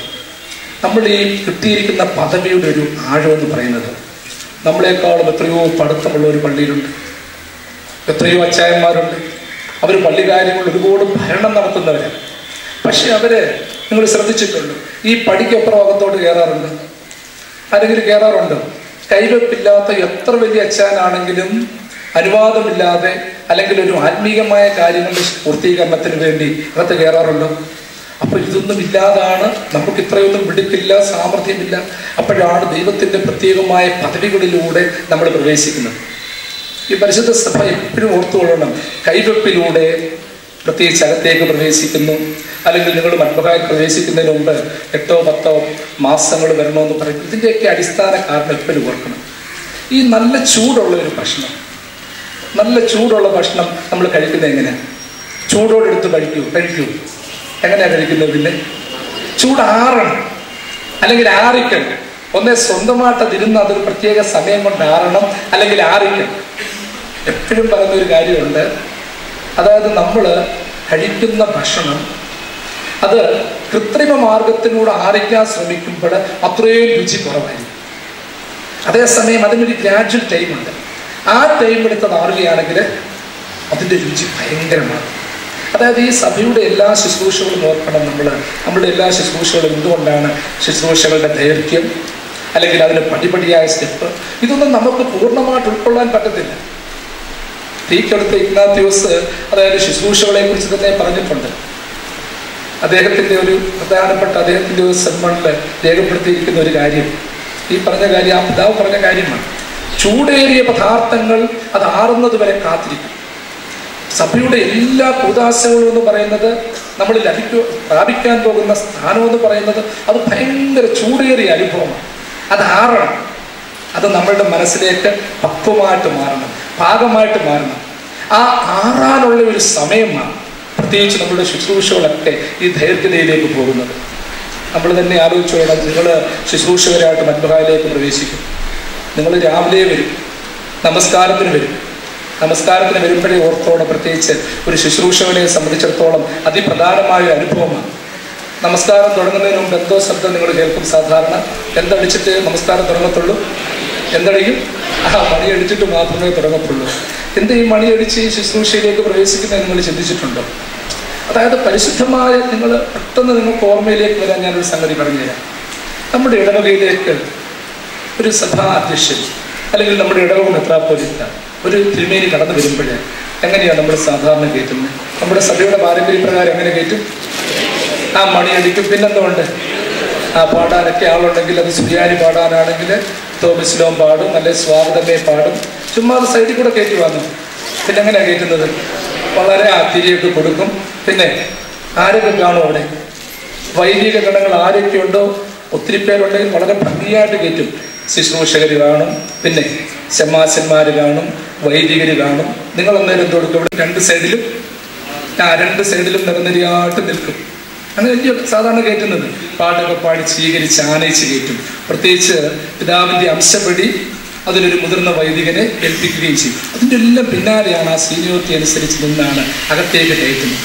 നമ്മൾ ഈ കിട്ടിയിരിക്കുന്ന പദവിയുടെ ഒരു ആഴമെന്ന് പറയുന്നത്, നമ്മളെക്കാളും എത്രയോ പഠിത്തമുള്ള ഒരു പള്ളിയിലുണ്ട്, എത്രയോ അച്ചായന്മാരുണ്ട്. അവർ പള്ളി കാര്യങ്ങൾ ഒരുപാട് ഭരണം നടത്തുന്നവരാണ്. പക്ഷെ അവര്, നിങ്ങൾ ശ്രദ്ധിച്ചിട്ടുണ്ടോ, ഈ പടിക്കപ്പുറം അകത്തോട്ട് കയറാറുണ്ട്? ആരെങ്കിലും കയറാറുണ്ടോ? കൈവെപ്പില്ലാത്ത എത്ര വലിയ അച്ചായനാണെങ്കിലും അനുവാദമില്ലാതെ അല്ലെങ്കിൽ ഒരു ആത്മീയമായ കാര്യങ്ങളുടെ പൂർത്തീകരണത്തിന് വേണ്ടി അകത്ത് കയറാറുണ്ടോ? അപ്പൊ ഇതൊന്നും ഇല്ലാതാണ്, നമുക്ക് ഇത്രയൊന്നും പിടിക്കില്ല, സാമർഥ്യമില്ല. അപ്പോഴാണ് ദൈവത്തിന്റെ പ്രത്യേകമായ പദവികളിലൂടെ നമ്മൾ പ്രവേശിക്കുന്നത്. ഈ പരിശുദ്ധ സഭ എപ്പോഴും ഓർത്തുകൊള്ളണം, കൈവെപ്പിലൂടെ പ്രത്യേകിച്ച് അകത്തേക്ക് പ്രവേശിക്കുന്നു. അല്ലെങ്കിൽ നിങ്ങൾ മത്ബഹായിൽ പ്രവേശിക്കുന്നതിന് മുമ്പ് 8 or 10 മാസങ്ങൾ വരണമെന്ന് പറയും. ഇതിൻ്റെയൊക്കെ അടിസ്ഥാന കാരണം എപ്പോഴും ഓർക്കണം. ഈ നല്ല ചൂടുള്ള ഒരു ഭക്ഷണം, നല്ല ചൂടുള്ള ഭക്ഷണം നമ്മൾ കഴിക്കുന്നത് എങ്ങനെയാണ്? ചൂടോടെടുത്ത് കഴിക്കൂ. എങ്ങനെയാണ് കഴിക്കുന്നത്? പിന്നെ ചൂടാറണം, അല്ലെങ്കിൽ ആറിക്കണം. ഒന്നേ സ്വന്തമായിട്ട് അതിരുന്ന് അതൊരു പ്രത്യേക സമയം കൊണ്ട് ആറണം, അല്ലെങ്കിൽ ആറിക്കണം. എപ്പോഴും പറയുന്നൊരു കാര്യമുണ്ട്, അതായത് നമ്മൾ കഴിക്കുന്ന ഭക്ഷണം അത് കൃത്രിമ മാർഗത്തിലൂടെ ആറിക്കാൻ ശ്രമിക്കുമ്പോൾ അത്രയും രുചി കുറവായിരിക്കും. അതേസമയം അതിനൊരു ഗ്രാജുവൽ ടൈമുണ്ട്. ആ ടൈം എടുത്തത് ആറുകയാണെങ്കിൽ അതിൻ്റെ രുചി ഭയങ്കരമാണ്. അതായത് ഈ സഭയുടെ എല്ലാ ശുശ്രൂഷകളും ഓർക്കണം. നമ്മുടെ എല്ലാ ശുശ്രൂഷകളും എന്തുകൊണ്ടാണ് ശുശ്രൂഷകളുടെ ദൈർഘ്യം അല്ലെങ്കിൽ അതിന് പടിപടിയായ സ്റ്റെപ്പ്, ഇതൊന്നും നമുക്ക് പൂർണ്ണമായിട്ട് ഉൾക്കൊള്ളാൻ പറ്റത്തില്ല. തീക്കടുത്ത ഇഗ്നാത്യോസ് അതായത് ശുശ്രൂഷകളെ കുറിച്ച് തന്നെ പറഞ്ഞിട്ടുണ്ട്. അദ്ദേഹത്തിൻ്റെ ഒരു പ്രധാനപ്പെട്ട അദ്ദേഹത്തിൻ്റെ ഒരു സെർമണിൽ രേഖപ്പെടുത്തിയിരിക്കുന്ന ഒരു കാര്യം, ഈ പറഞ്ഞ കാര്യം ആ പിതാവ് പറഞ്ഞ കാര്യമാണ്. ചൂടേറിയ പദാർത്ഥങ്ങൾ അത് ആറുന്നത് വരെ കാത്തിരിക്കും. സഭയുടെ എല്ലാ കൂദാശകളും എന്ന് പറയുന്നത്, നമ്മൾ പ്രാപിക്കാൻ പോകുന്ന സ്ഥാനം എന്ന് പറയുന്നത്, അത് ഭയങ്കര ചൂടേറിയ അനുഭവമാണ്. അത് ആറണം, അത് നമ്മളുടെ മനസ്സിലേക്ക് പക്വമായിട്ട് മാറണം, പാകമായിട്ട് മാറണം. ആ ആറാനുള്ള ഒരു സമയമാണ് പ്രത്യേകിച്ച് നമ്മുടെ ശുശ്രൂഷകളൊക്കെ ഈ ദൈർഘ്യതയിലേക്ക് പോകുന്നത്. നമ്മൾ തന്നെ ആലോചിച്ചു വേണം. നിങ്ങൾ ശുശ്രൂഷകരായിട്ട് മത്ബഹായിലേക്ക് പ്രവേശിക്കും. നിങ്ങൾ രാവിലെ വരും, നമസ്കാരത്തിന് വരുമ്പോഴേ ഓർത്തോടെ, പ്രത്യേകിച്ച് ഒരു ശുശ്രൂഷകനെ സംബന്ധിച്ചിടത്തോളം അതിപ്രധാനമായ ഒരു അനുഭവമാണ്. നമസ്കാരം തുടങ്ങുന്നതിന് മുമ്പ് എന്തോ ശബ്ദം നിങ്ങൾ കേൾക്കും. സാധാരണ എന്തടിച്ചിട്ട് നമസ്കാരം തുടങ്ങത്തുള്ളൂ? എന്തടിക്കും? മണിയടിച്ചിട്ട് മാത്രമേ തുടങ്ങത്തുള്ളൂ. എന്ത് ഈ മണിയടിച്ച് ഈ ശുശ്രൂഷയിലേക്ക് പ്രവേശിക്കുന്നത് നിങ്ങൾ ചിന്തിച്ചിട്ടുണ്ടോ? അതായത് പരിശുദ്ധമായ, പെട്ടെന്ന് നിങ്ങൾക്ക് ഓർമ്മയിലേക്ക് വരാൻ ഞാനൊരു സംഗതി പറഞ്ഞുതരാം. നമ്മുടെ ഇടവകയിലേക്ക് ഒരു സഭാ അധ്യക്ഷൻ അല്ലെങ്കിൽ നമ്മുടെ ഇടവക മെത്രാപ്പോലീത്ത ഒരു തിരുമേനി കടന്നു വരുമ്പോൾ എങ്ങനെയാണ് നമ്മൾ സാധാരണ കയറ്റുന്നത്? നമ്മുടെ സഭയുടെ പാരമ്പര്യപ്രകാരം എങ്ങനെ കയറ്റും? ആ മണിയടിക്കും. പിന്നെന്തുകൊണ്ട്? പാടാനൊക്കെ ആളുണ്ടെങ്കിൽ അത് സുറിയാനി പാടാനാണെങ്കിൽ തോമസിലോം പാടും, അല്ലെ സ്വാഗതമേ പാടും. ചുമ്മാ അത് സൈഡിൽ കൂടെ കയറ്റി വന്നു. പിന്നെ എങ്ങനെയാണ് കയറ്റുന്നത്? വളരെ തിരിയൊക്കെ കൊടുക്കും. പിന്നെ ആരൊക്കെ കാണും അവിടെ? വൈദിക ഗണങ്ങൾ ആരൊക്കെ ഉണ്ടോ, ഒത്തിരി പേരുണ്ടെങ്കിൽ വളരെ ഭംഗിയായിട്ട് കയറ്റും. ശുശ്രൂഷകർ കാണും, പിന്നെ ശമാശന്മാർ കാണും, വൈദികർ കാണും. നിങ്ങൾ അന്നേരം എന്ത് കൊടുക്കും? ഇവിടെ രണ്ട് സൈഡിലും നിരനിരയായിട്ട് നിൽക്കും. അങ്ങനെ സാധാരണ കയറ്റുന്നത് പാട്ടൊക്കെ പാടി സ്വീകരിച്ച് ആനയിച്ച് കയറ്റും. പ്രത്യേകിച്ച് പിതാവിൻ്റെ അംശപടി അതിലൊരു മുതിർന്ന വൈദികനെ ഏൽപ്പിക്കുകയും ചെയ്യും. അതിൻ്റെ എല്ലാം പിന്നാലെയാണ് ആ സീനിയോറിറ്റി അനുസരിച്ച് നിന്നാണ് അകത്തേക്ക് കയറ്റുന്നത്.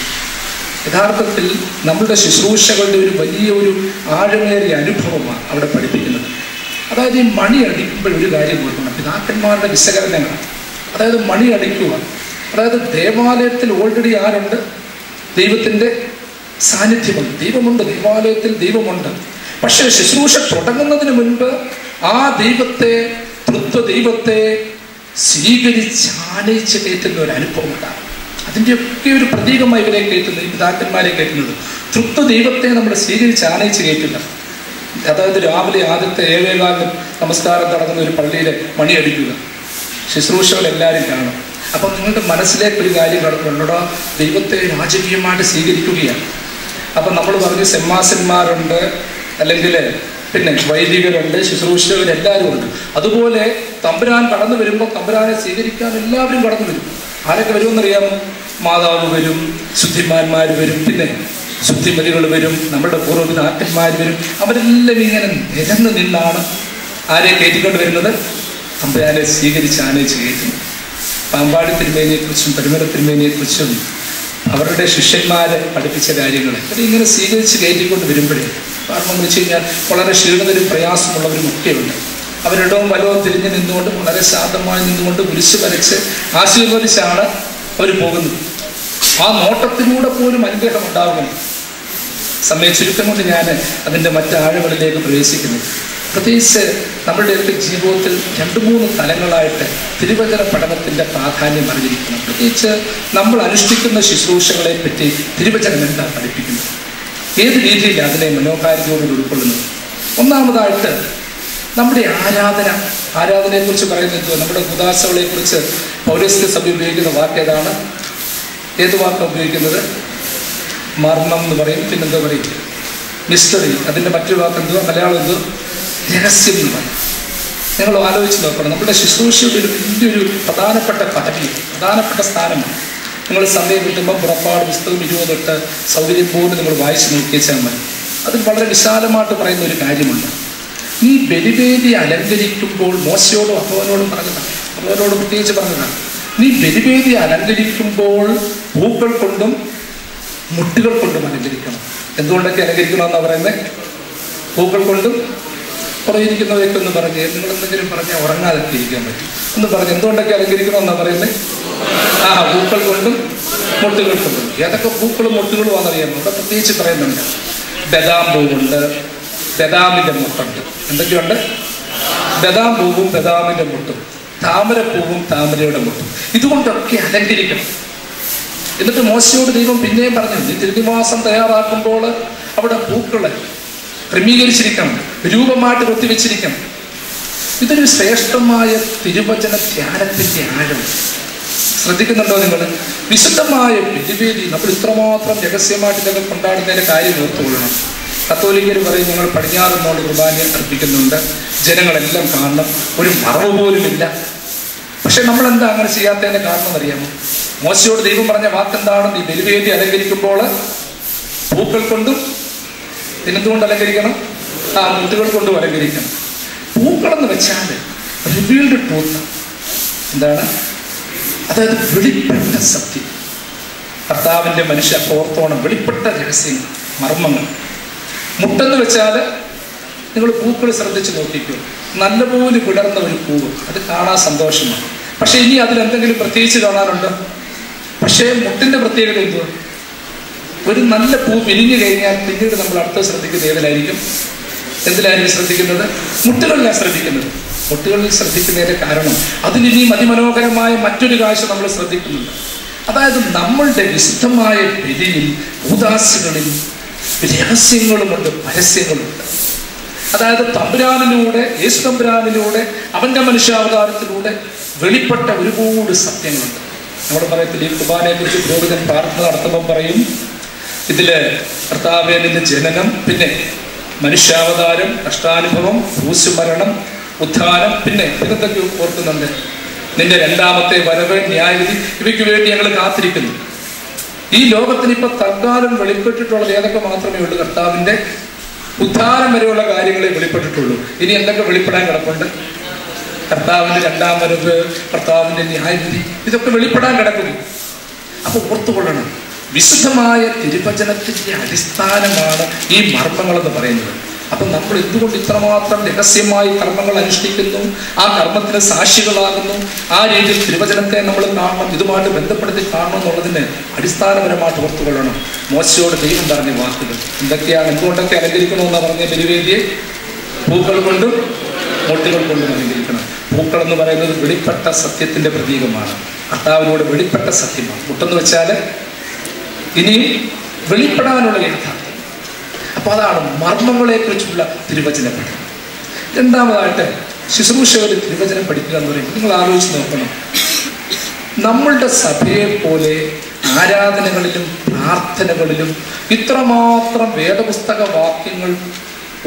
യഥാർത്ഥത്തിൽ നമ്മളുടെ ശുശ്രൂഷകളുടെ ഒരു വലിയ ആഴമേറിയ അനുഭവമാണ് അവിടെ പഠിപ്പിക്കുന്നത്. അതായത് ഈ മണി അടിക്കുമ്പോൾ ഒരു കാര്യം ഓർക്കണം, പിതാക്കന്മാരുടെ വിശകലനങ്ങളാണ്. അതായത് മണി അടിക്കുക, അതായത് ദേവാലയത്തിൽ ഓൾറെഡി ആരുണ്ട്? ദൈവത്തിൻ്റെ സാന്നിധ്യമുണ്ട്, ദൈവമുണ്ട്, ദേവാലയത്തിൽ ദൈവമുണ്ട്. പക്ഷേ ശുശ്രൂഷ തുടങ്ങുന്നതിന് മുൻപ് ആ ദൈവത്തെ സ്വീകരിച്ച് ആനയിച്ച് കയറ്റുന്ന ഒരു അനുഭവം ഉണ്ടാകും. അതിൻ്റെയൊക്കെ ഒരു പ്രതീകമായി ഇവരെ കയറ്റുന്നത്, ഈ പിതാക്കന്മാരെ കയറ്റുന്നത്. തൃത്വ ദൈവത്തെ നമ്മൾ സ്വീകരിച്ച് ആനയിച്ച് കയറ്റില്ല. അതായത് രാവിലെ ആദ്യത്തെ 7:15 നമസ്കാരം നടക്കുന്ന ഒരു പള്ളിയിലെ മണിയടിക്കുക, ശുശ്രൂഷകൾ എല്ലാവരും കാണും. അപ്പം നിങ്ങളുടെ മനസ്സിലേക്ക് ഒരു കാര്യം കടന്നുണ്ടോ, ദൈവത്തെ രാജകീയമായിട്ട് സ്വീകരിക്കുകയാണ്. അപ്പം നമ്മൾ പറഞ്ഞു സെമ്മാസന്മാരുണ്ട്, അല്ലെങ്കിൽ പിന്നെ വൈദികരുണ്ട്, ശുശ്രൂഷകരെല്ലാവരും ഉണ്ട്. അതുപോലെ തമ്പുരാൻ കടന്നു വരുമ്പോൾ തമ്പുരാനെ സ്വീകരിക്കാൻ എല്ലാവരും കടന്നു വരും. ആരൊക്കെ വരുമെന്നറിയാമോ? മാതാവ് വരും, ശുദ്ധിമാന്മാർ വരും, പിന്നെ ശുദ്ധിമതികൾ വരും, നമ്മുടെ പൂർവ്വപിതാക്കന്മാർ വരും. അവരെല്ലാം ഇങ്ങനെ നിരന്ന് നിന്നാണ് ആരെ കയറ്റിക്കൊണ്ട് വരുന്നത്? തമ്പുരാനെ സ്വീകരിച്ച് ആനയിച്ച് കയറ്റുന്നു. പാമ്പാടി തിരുമേനിയെക്കുറിച്ചും പെരുമല തിരുമേനിയെക്കുറിച്ചും അവരുടെ ശിഷ്യന്മാരെ പഠിപ്പിച്ച കാര്യങ്ങൾ അവരിങ്ങനെ സ്വീകരിച്ച് കയറ്റിക്കൊണ്ട് വരുമ്പോഴേ, കാരണം എന്ന് വെച്ച് കഴിഞ്ഞാൽ വളരെ ക്ഷീണിതരും പ്രയാസമുള്ളവരും ഒക്കെയുണ്ട്. അവരിടവും വലവും തിരിഞ്ഞ് നിന്നുകൊണ്ട് വളരെ ശാന്തമായി നിന്നുകൊണ്ട് കുരിശ് വരച്ച് ആശീർവദിച്ചാണ് അവർ പോകുന്നത്. ആ നോട്ടത്തിലൂടെ പോലും അനുഗ്രഹം ഉണ്ടാകുന്നു. സമയ ചുരുക്കം കൊണ്ട് ഞാൻ അതിൻ്റെ മറ്റാഴങ്ങളിലേക്ക് പ്രവേശിക്കുന്നു. പ്രത്യേകിച്ച് നമ്മളുടെയൊക്കെ ജീവിതത്തിൽ 2-3 തലങ്ങളായിട്ട് തിരുവചന പഠനത്തിൻ്റെ പ്രാധാന്യം അറിഞ്ഞിരിക്കണം. പ്രത്യേകിച്ച് നമ്മൾ അനുഷ്ഠിക്കുന്ന ശുശ്രൂഷകളെ പറ്റി തിരുവചനം എന്താ പഠിപ്പിക്കുന്നത്, ഏത് രീതിയിൽ അതിനെ മനോഹാരിതയോട് ഉൾക്കൊള്ളുന്നത്. ഒന്നാമതായിട്ട് നമ്മുടെ ആരാധനയെക്കുറിച്ച് പറയുന്നത്, നമ്മുടെ ഉദാസകളെക്കുറിച്ച് പൗരസ്ത്യ സഭ ഉപയോഗിക്കുന്ന വാക്ക് ഏതാണ്? ഏത് വാക്കാണ് ഉപയോഗിക്കുന്നത്? മർമ്മം എന്ന് പറയും. പിന്നെന്താ പറയും? മിസ്റ്ററി. അതിൻ്റെ മറ്റൊരു വാക്ക് എന്തുവാ? മലയാളം എന്തോ? രഹസ്യം എന്ന് പറയും. നിങ്ങൾ ആലോചിച്ച് നോക്കണം. നമ്മുടെ ശുശ്രൂഷയുടെ ഒരു വലിയൊരു പ്രധാനപ്പെട്ട പദവി, പ്രധാനപ്പെട്ട സ്ഥാനമാണ്. നിങ്ങൾ സമയം കിട്ടുമ്പോൾ പുറപ്പാട് പുസ്തകം 20 തൊട്ട് സൗകര്യം പോലെ നിങ്ങൾ വായിച്ച് നോക്കിയേച്ചാൽ മതി. അതിൽ വളരെ വിശാലമായിട്ട് പറയുന്ന ഒരു കാര്യമുണ്ട്. ഈ ബലിവേദി അലങ്കരിക്കുമ്പോൾ മോശയോടും അഹ്റോനോടും പറഞ്ഞതാണ്, അഹ്റോനോട് പ്രത്യേകിച്ച് പറഞ്ഞതാണ്, നീ ബലിവേദി അലങ്കരിക്കുമ്പോൾ പൂക്കൾ കൊണ്ടും മുട്ടുകൾ കൊണ്ടും അലങ്കരിക്കണം. എന്തുകൊണ്ടൊക്കെ അലങ്കരിക്കണമെന്നാണ് പറയുന്നത്? പൂക്കൾ കൊണ്ടും. കുറയിരിക്കുന്നവരൊക്കെ ഒന്ന് പറഞ്ഞ്, നിങ്ങൾ എന്തെങ്കിലും പറഞ്ഞാൽ ഉറങ്ങാതൊക്കെ ഇരിക്കാൻ പറ്റും. ഒന്ന് പറഞ്ഞ് എന്തുകൊണ്ടൊക്കെ അലങ്കരിക്കണമെന്നാണ് പറയുന്നത്? പൂക്കൾ കൊണ്ടും മുട്ടുകൾ കൊണ്ടും. ഏതൊക്കെ പൂക്കളും മുട്ടുകളും ആണെന്നറിയാമോ? ഇവിടെ പ്രത്യേകിച്ച് പറയുന്നുണ്ട്. ബദാം പൂവുണ്ട്, ബദാമിൻ്റെ മുട്ടുണ്ട്. എന്തൊക്കെയുണ്ട്? ബദാം പൂവും ബദാമിൻ്റെ മുട്ടും, താമരപ്പൂവും താമരയുടെ മുട്ടും. ഇതുകൊണ്ടൊക്കെ അലങ്കരിക്കണം. എന്നിട്ട് മോശയോട് ദൈവം പിന്നെയും പറഞ്ഞു, നീ തിരുനിവാസം തയ്യാറാക്കുമ്പോൾ അവിടെ പൂക്കളെ ക്രമീകരിച്ചിരിക്കണം, രൂപമായിട്ട് കൊത്തിവെച്ചിരിക്കണം. ഇതൊരു ശ്രേഷ്ഠമായ തിരുവചന ധ്യാനത്തിൻ്റെ ആഴം. ശ്രദ്ധിക്കുന്നുണ്ടോ നിങ്ങൾ? വിശുദ്ധമായ ബലിവേദി നമ്മൾ ഇത്രമാത്രം രഹസ്യമായിട്ട് ഞങ്ങൾ കൊണ്ടാടുന്നതിൻ്റെ കാര്യം ഓർത്തുകൊള്ളണം. കത്തോലിക്കർ പറയും, ഞങ്ങൾ പടിഞ്ഞാറുന്നോട് കുർബാന അർപ്പിക്കുന്നുണ്ട്, ജനങ്ങളെല്ലാം കാണണം, ഒരു മറവ് പോലുമില്ല. പക്ഷെ നമ്മളെന്താ അങ്ങനെ ചെയ്യാത്തതിൻ്റെ കാരണം അറിയാമോ? മോശയോട് ദൈവം പറഞ്ഞ വാക്കെന്താണ്? നീ ബലിവേദി അലങ്കരിക്കുമ്പോൾ പൂക്കൾ കൊണ്ടും പിന്നെന്തുകൊണ്ട് അലങ്കരിക്കണം? മുട്ടുകൾ കൊണ്ടും അലങ്കരിക്കണം. പൂക്കളെന്ന് വെച്ചാൽ റിവീൽഡ് ട്രൂത്ത്. എന്താണ്? അതായത് വെളിപ്പെട്ട സത്യം. കർത്താവിൻ്റെ മനുഷ്യ ഓർത്തോണം, വെളിപ്പെട്ട രഹസ്യങ്ങൾ, മർമ്മങ്ങൾ. മുട്ടെന്ന് വെച്ചാൽ നിങ്ങൾ പൂക്കൾ ശ്രദ്ധിച്ച് നോക്കിക്കോ. നല്ലപോലെ വിടർന്ന ഒരു പൂവ്, അത് കാണാൻ സന്തോഷമാണ്. പക്ഷെ ഇനി അതിലെന്തെങ്കിലും പ്രത്യേകിച്ച് കാണാനുണ്ടോ? പക്ഷേ മുട്ടിൻ്റെ പ്രത്യേകത എന്തുവാ? ഒരു നല്ല പൂ വിരിഞ്ഞു കഴിഞ്ഞാൽ പിന്നീട് നമ്മൾ അടുത്ത ശ്രദ്ധിക്കുന്നത് ഏതിലായിരിക്കും? എന്തിലായിരിക്കും ശ്രദ്ധിക്കുന്നത്? മുട്ടുകളിലാണ് ശ്രദ്ധിക്കുന്നത്. മുട്ടുകളിൽ ശ്രദ്ധിക്കുന്നതിൻ്റെ കാരണം അതിലിനിയും അതിമനോഹരമായ മറ്റൊരു കാഴ്ച നമ്മൾ ശ്രദ്ധിക്കുന്നുണ്ട്. അതായത് നമ്മളുടെ വിശുദ്ധമായ ബലിയിൽ, ഉദാസികളിൽ രഹസ്യങ്ങളുമുണ്ട്, പരസ്യങ്ങളുണ്ട്. അതായത് തമ്പുരാനിലൂടെ, യേശു തമ്പുരാനിലൂടെ, അവൻ്റെ മനുഷ്യാവതാരത്തിലൂടെ വെളിപ്പെട്ട ഒരുപാട് സത്യങ്ങളുണ്ട്. നമ്മുടെ പറയത്തിൽ ഈ കുർബാനയെക്കുറിച്ച് പുരോഹിതൻ പ്രാർത്ഥന നടത്തുമ്പം പറയും, ഇതില് കർത്താവിന്റെ ജനനം, പിന്നെ മനുഷ്യാവതാരം, കഷ്ടാനുഭവം, ക്രൂശുമരണം, ഉത്ഥാനം, പിന്നെ ഇതൊക്കെ ഓർക്കുന്നുണ്ട്. നിന്റെ 2ാമത്തെ വരവ്, ന്യായവിധി, ഇവയ്ക്ക് വേണ്ടി ഞങ്ങൾ കാത്തിരിക്കുന്നു. ഈ ലോകത്തിന് ഇപ്പൊ തൽക്കാലം വെളിപ്പെട്ടിട്ടുള്ളത് ഏതൊക്കെ മാത്രമേ ഉള്ളൂ? കർത്താവിന്റെ ഉദ്ധാരം വരെയുള്ള കാര്യങ്ങളെ വെളിപ്പെട്ടിട്ടുള്ളൂ. ഇനി എന്തൊക്കെ വെളിപ്പെടാൻ കിടപ്പുണ്ട്? കർത്താവിന്റെ 2ാം വരവ്, കർത്താവിന്റെ ന്യായവിധി, ഇതൊക്കെ വെളിപ്പെടാൻ കിടക്കുന്നു. അപ്പൊ ഓർത്തുകൊള്ളണം, വിശുദ്ധമായ തിരുവചനത്തിന്റെ അടിസ്ഥാനമാണ് ഈ മർമ്മങ്ങളെന്ന് പറയുന്നത്. അപ്പം നമ്മൾ എന്തുകൊണ്ട് ഇത്രമാത്രം രഹസ്യമായി കർമ്മങ്ങൾ അനുഷ്ഠിക്കുന്നു, ആ കർമ്മത്തിന് സാക്ഷികളാകുന്നു, ആ രീതിയിൽ തിരുവചനത്തെ നമ്മൾ കാണണം, ഇതുമായിട്ട് ബന്ധപ്പെടുത്തി കാണണം എന്നുള്ളതിന് അടിസ്ഥാനപരമായിട്ട് ഓർത്തുകൊള്ളണം. മോശയോട് ദൈവം പറഞ്ഞ വാക്കുകൾ എന്തൊക്കെയാണ്? എന്തുകൊണ്ടൊക്കെ അലങ്കരിക്കണമെന്നാണ് പറഞ്ഞ ബലിവേദിയെ? പൂക്കൾ കൊണ്ടും മുട്ടുകൾ കൊണ്ടും അലങ്കരിക്കണം. പൂക്കൾ എന്ന് പറയുന്നത് വെളിപ്പെട്ട സത്യത്തിന്റെ പ്രതീകമാണ്. കർത്താവിനോട് വെളിപ്പെട്ട സത്യമാണ്. മുട്ടെന്ന് വെച്ചാൽ ഇനി വെളിപ്പെടാനുള്ള യഥാർത്ഥം. അപ്പൊ അതാണ് മർമ്മങ്ങളെ കുറിച്ചുള്ള തിരുവചന പഠനം. രണ്ടാമതായിട്ട് ശുശ്രൂഷകർ തിരുവചനം പഠിക്കുക എന്ന് പറയുമ്പോൾ നിങ്ങൾ ആലോചിച്ച് നോക്കണം, നമ്മളുടെ സഭയെ പോലെ ആരാധനകളിലും പ്രാർത്ഥനകളിലും ഇത്രമാത്രം വേദപുസ്തക വാക്യങ്ങൾ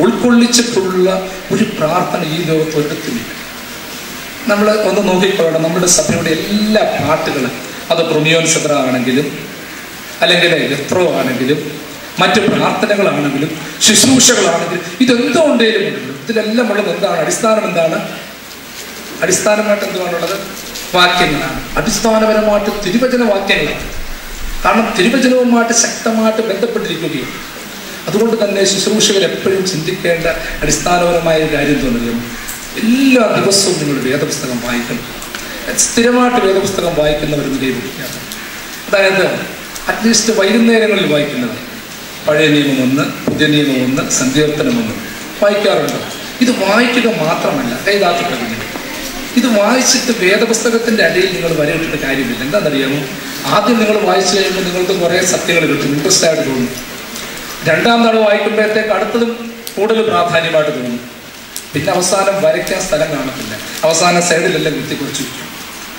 ഉൾക്കൊള്ളിച്ചിട്ടുള്ള ഒരു പ്രാർത്ഥന ഈ ലോകത്ത് ഒരിടത്തുമില്ല. നമ്മൾ ഒന്ന് നോക്കിക്കൊള്ളണം, നമ്മുടെ സഭയുടെ എല്ലാ പാട്ടുകളും, അത് പ്രൊമിയോൻ സദ്ര ആണെങ്കിലും അല്ലെങ്കിൽ എത്രോ ആണെങ്കിലും മറ്റു പ്രാർത്ഥനകളാണെങ്കിലും ശുശ്രൂഷകളാണെങ്കിലും ഇതെന്തുകൊണ്ടേലും ഉണ്ടല്ലോ, ഇതിലെല്ലാം ഉള്ളത് എന്താണ്? അടിസ്ഥാനം എന്താണ്? അടിസ്ഥാനമായിട്ട് എന്തുവാണുള്ളത്? വാക്യങ്ങളാണ്. അടിസ്ഥാനപരമായിട്ട് തിരുവചന വാക്യങ്ങളാണ്. കാരണം തിരുവചനവുമായിട്ട് ശക്തമായിട്ട് ബന്ധപ്പെട്ടിരിക്കുകയും അതുകൊണ്ട് തന്നെ ശുശ്രൂഷകർ എപ്പോഴും ചിന്തിക്കേണ്ട അടിസ്ഥാനപരമായ ഒരു കാര്യം തോന്നുകയും എല്ലാ ദിവസവും നിങ്ങൾ വേദപുസ്തകം വായിക്കണം. സ്ഥിരമായിട്ട് വേദപുസ്തകം വായിക്കുന്നവർ നിലയിലിരിക്കുകയാണ്. അതായത് അറ്റ്ലീസ്റ്റ് വൈകുന്നേരങ്ങളിൽ വായിക്കുന്നത്, പഴയ നിയമം 1, പുതിയ നിയമം 1, സങ്കീർത്തനം 1 വായിക്കാറുണ്ട്. ഇത് വായിക്കുക മാത്രമല്ല, കൈതാക്കി കഴിഞ്ഞു ഇത് വായിച്ചിട്ട് വേദപുസ്തകത്തിന്റെ അടിയിൽ നിങ്ങൾ വരയിട്ടിട്ട് കാര്യമില്ല. എന്താണെന്നറിയാമോ? ആദ്യം നിങ്ങൾ വായിച്ചു കഴിയുമ്പോൾ നിങ്ങൾക്ക് കുറേ സത്യങ്ങൾ കിട്ടും, ഇൻട്രസ്റ്റ് ആയിട്ട് തോന്നും. രണ്ടാം നാൾ വായിക്കുമ്പോഴത്തേക്ക് അടുത്തതും കൂടുതൽ പ്രാധാന്യമായിട്ട് തോന്നും. പിന്നെ അവസാനം വരയ്ക്കാൻ സ്ഥലം കാണത്തില്ല, അവസാനം സൈഡിലെല്ലാം കുത്തിക്കുറിച്ചു.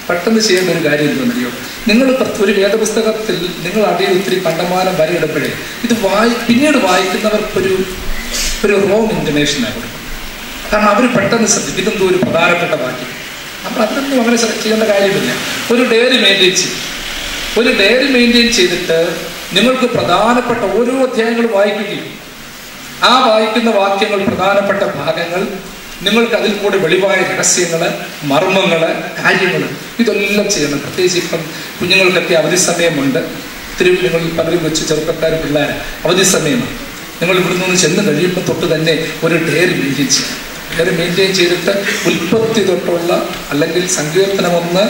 പെട്ടെന്ന് ചെയ്യേണ്ട ഒരു കാര്യം എന്തെന്നറിയോ? നിങ്ങൾ ഒരു വേദപുസ്തകത്തിൽ നിങ്ങൾ അടിയിൽ ഒത്തിരി കണ്ടമാനം വരയിടുമ്പോഴേ ഇത് പിന്നീട് വായിക്കുന്നവർക്കൊരു റോങ് ഇൻഫർമേഷൻ ആകും. കാരണം അവർ പെട്ടെന്ന് ശ്രദ്ധിക്കും ഇതെന്തോ ഒരു പ്രധാനപ്പെട്ട വാക്യം. നമ്മൾ അതൊന്നും അങ്ങനെ ചെയ്യേണ്ട കാര്യമില്ല. ഒരു ഡയറി മെയിൻറ്റെയിൻ ചെയ്തിട്ട് നിങ്ങൾക്ക് പ്രധാനപ്പെട്ട ഓരോ അധ്യായങ്ങളും വായിക്കുകയും ആ വായിക്കുന്ന വാക്യങ്ങൾ, പ്രധാനപ്പെട്ട ഭാഗങ്ങൾ, നിങ്ങൾക്ക് അതിൽ കൂടെ വെളിവായ രഹസ്യങ്ങൾ, മർമ്മങ്ങൾ, കാര്യങ്ങൾ ഇതെല്ലാം ചെയ്യണം. പ്രത്യേകിച്ച് ഇപ്പം കുഞ്ഞുങ്ങൾക്കൊക്കെ അവധി സമയമുണ്ട്. നിങ്ങൾ പലരും വെച്ച് ചെറുപ്പക്കാർ പിള്ളേർ അവധി സമയമാണ്. നിങ്ങൾ ഇവിടുന്ന് നിന്ന് ചെന്ന് കഴിയുമ്പോൾ തൊട്ട് തന്നെ ഒരു ഡയറി മെയിൻറ്റെയിൻ ചെയ്യണം. ഡയറി മെയിൻറ്റെയിൻ ചെയ്തിട്ട് ഉൽപ്പത്തി തൊട്ടുള്ള അല്ലെങ്കിൽ സങ്കീർത്തനം 1,